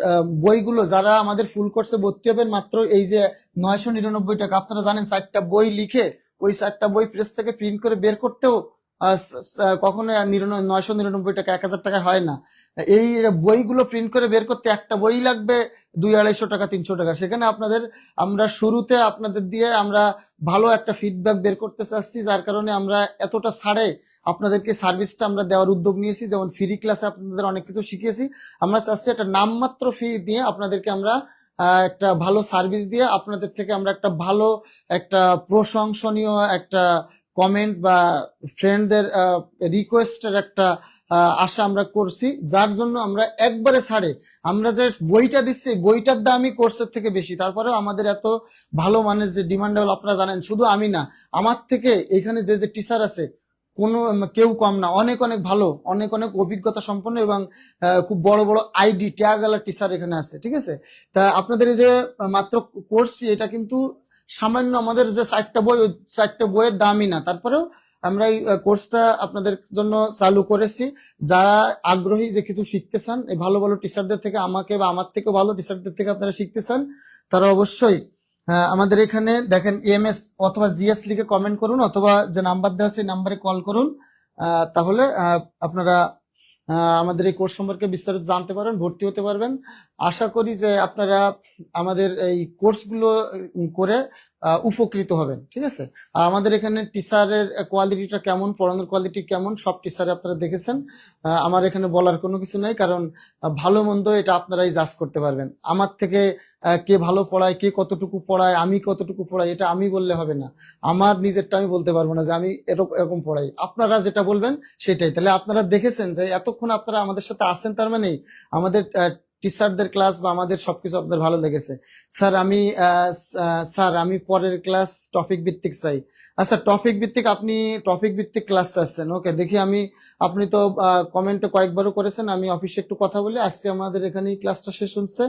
বইগুলো যারা আমাদের ফুল কোর্সে ভর্তি হবেন, মাত্র এই যে 999 টাকা, আপনারা জানেন 4টা বই লিখে ওই 4টা বই প্রেস থেকে প্রিন্ট করে বের করতেও কখনো 999 টাকা 1,000 টাকা হয় না। এই বইগুলো প্রিন্ট করে বের করতে একটা বই লাগবে 200-250 টাকা 300 টাকা। সেখানে আপনাদের আমরা শুরুতে আপনাদের দিয়ে আমরা ভালো একটা ফিডব্যাক বের করতে চাচ্ছি, যার কারণে আমরা এতটা ছাড়ে আপনাদেরকে সার্ভিসটা আমরা দেওয়ার উদ্যোগ নিয়েছি। যেমন ফ্রি ক্লাসে আপনাদের অনেক কিছু শিখিয়েছি, আমরা চাচ্ছি একটা নামমাত্র ফি দিয়ে আপনাদেরকে আমরা একটা ভালো সার্ভিস দিয়ে আপনাদের থেকে আমরা একটা ভালো একটা প্রশংসনীয় একটা কমেন্ট বা ফ্রেন্ডদের রিকোয়েস্টের একটা আশা আমরা করছি, যার জন্য আমরা একবারে ছাড়ে আমরা যে বইটা দিচ্ছি বইটার দামই কোর্সের থেকে বেশি। তারপরেও আমাদের এত ভালো মানের যে ডিমান্ডেবল, আপনারা জানেন শুধু আমি না, আমার থেকে এখানে যে যে টিচার আছে কেউ কম না, অনেক অনেক ভালো, অনেক অনেক অভিজ্ঞতা সম্পন্ন এবং খুব বড় বড় আইডি ট্যাগওয়ালা টিচার এখানে আছে, ঠিক আছে? তা আপনাদের এই যে মাত্র কোর্স ফি, এটা কিন্তু সামান্য আমাদের যে 4টা বই, ওই 4টা বইয়ের দামই না। তারপরেও আমরা এই কোর্সটা আপনাদের জন্য চালু করেছি। যারা আগ্রহী যে কিছু শিখতে চান, এই ভালো ভালো টিচারদের থেকে, আমাকে বা আমার থেকে ভালো টিচারদের থেকে আপনারা শিখতে চান, তারা অবশ্যই আমাদের এখানে দেখেন এমএস অথবা জিএস লিখে কমেন্ট করুন, অথবা যে নাম্বার দেওয়া আছে নাম্বারে কল করুন। তাহলে আপনারা আমাদের এই কোর্স সম্পর্কে বিস্তারিত জানতে পারবেন, ভর্তি হতে পারবেন। আশা করি যে আপনারা আমাদের এই কোর্সগুলো করে উপকৃত হবেন, ঠিক আছে? আর আমাদের এখানে টিচারের কোয়ালিটিটা কেমন, পড়ানোর কোয়ালিটি কেমন, সব টিচারে আপনারা দেখেছেন। আমার এখানে বলার কোনো কিছু নাই, কারণ ভালো মন্দ এটা আপনারাই জাজ করতে পারবেন। আমার থেকে কে ভালো পড়ায়, কে কতটুকু পড়ায়, আমি কতটুকু পড়াই, এটা আমি বললে হবে না। আমার নিজেরটা আমি বলতে পারবো না যে আমি এরকম পড়াই। আপনারা যেটা বলবেন সেটাই। তাহলে আপনারা দেখেছেন যে এতক্ষণ আপনারা আমাদের সাথে আছেন, তার মানে আমাদের টিচারদের ক্লাস বা আমাদের সবকিছু আপনাদের ভালো লেগেছে। স্যার আমি পরের ক্লাস টপিক ভিত্তিক চাই। আচ্ছা, টপিক ভিত্তিক, আপনি টপিক ভিত্তিক ক্লাস চাচ্ছেন, ওকে দেখি আমি, আপনি তো কমেন্টে কয়েকবারও করেছেন, আমি অফিসে একটু কথা বলি, আজকে আমাদের এখানেই ক্লাসটা শেষ হচ্ছে।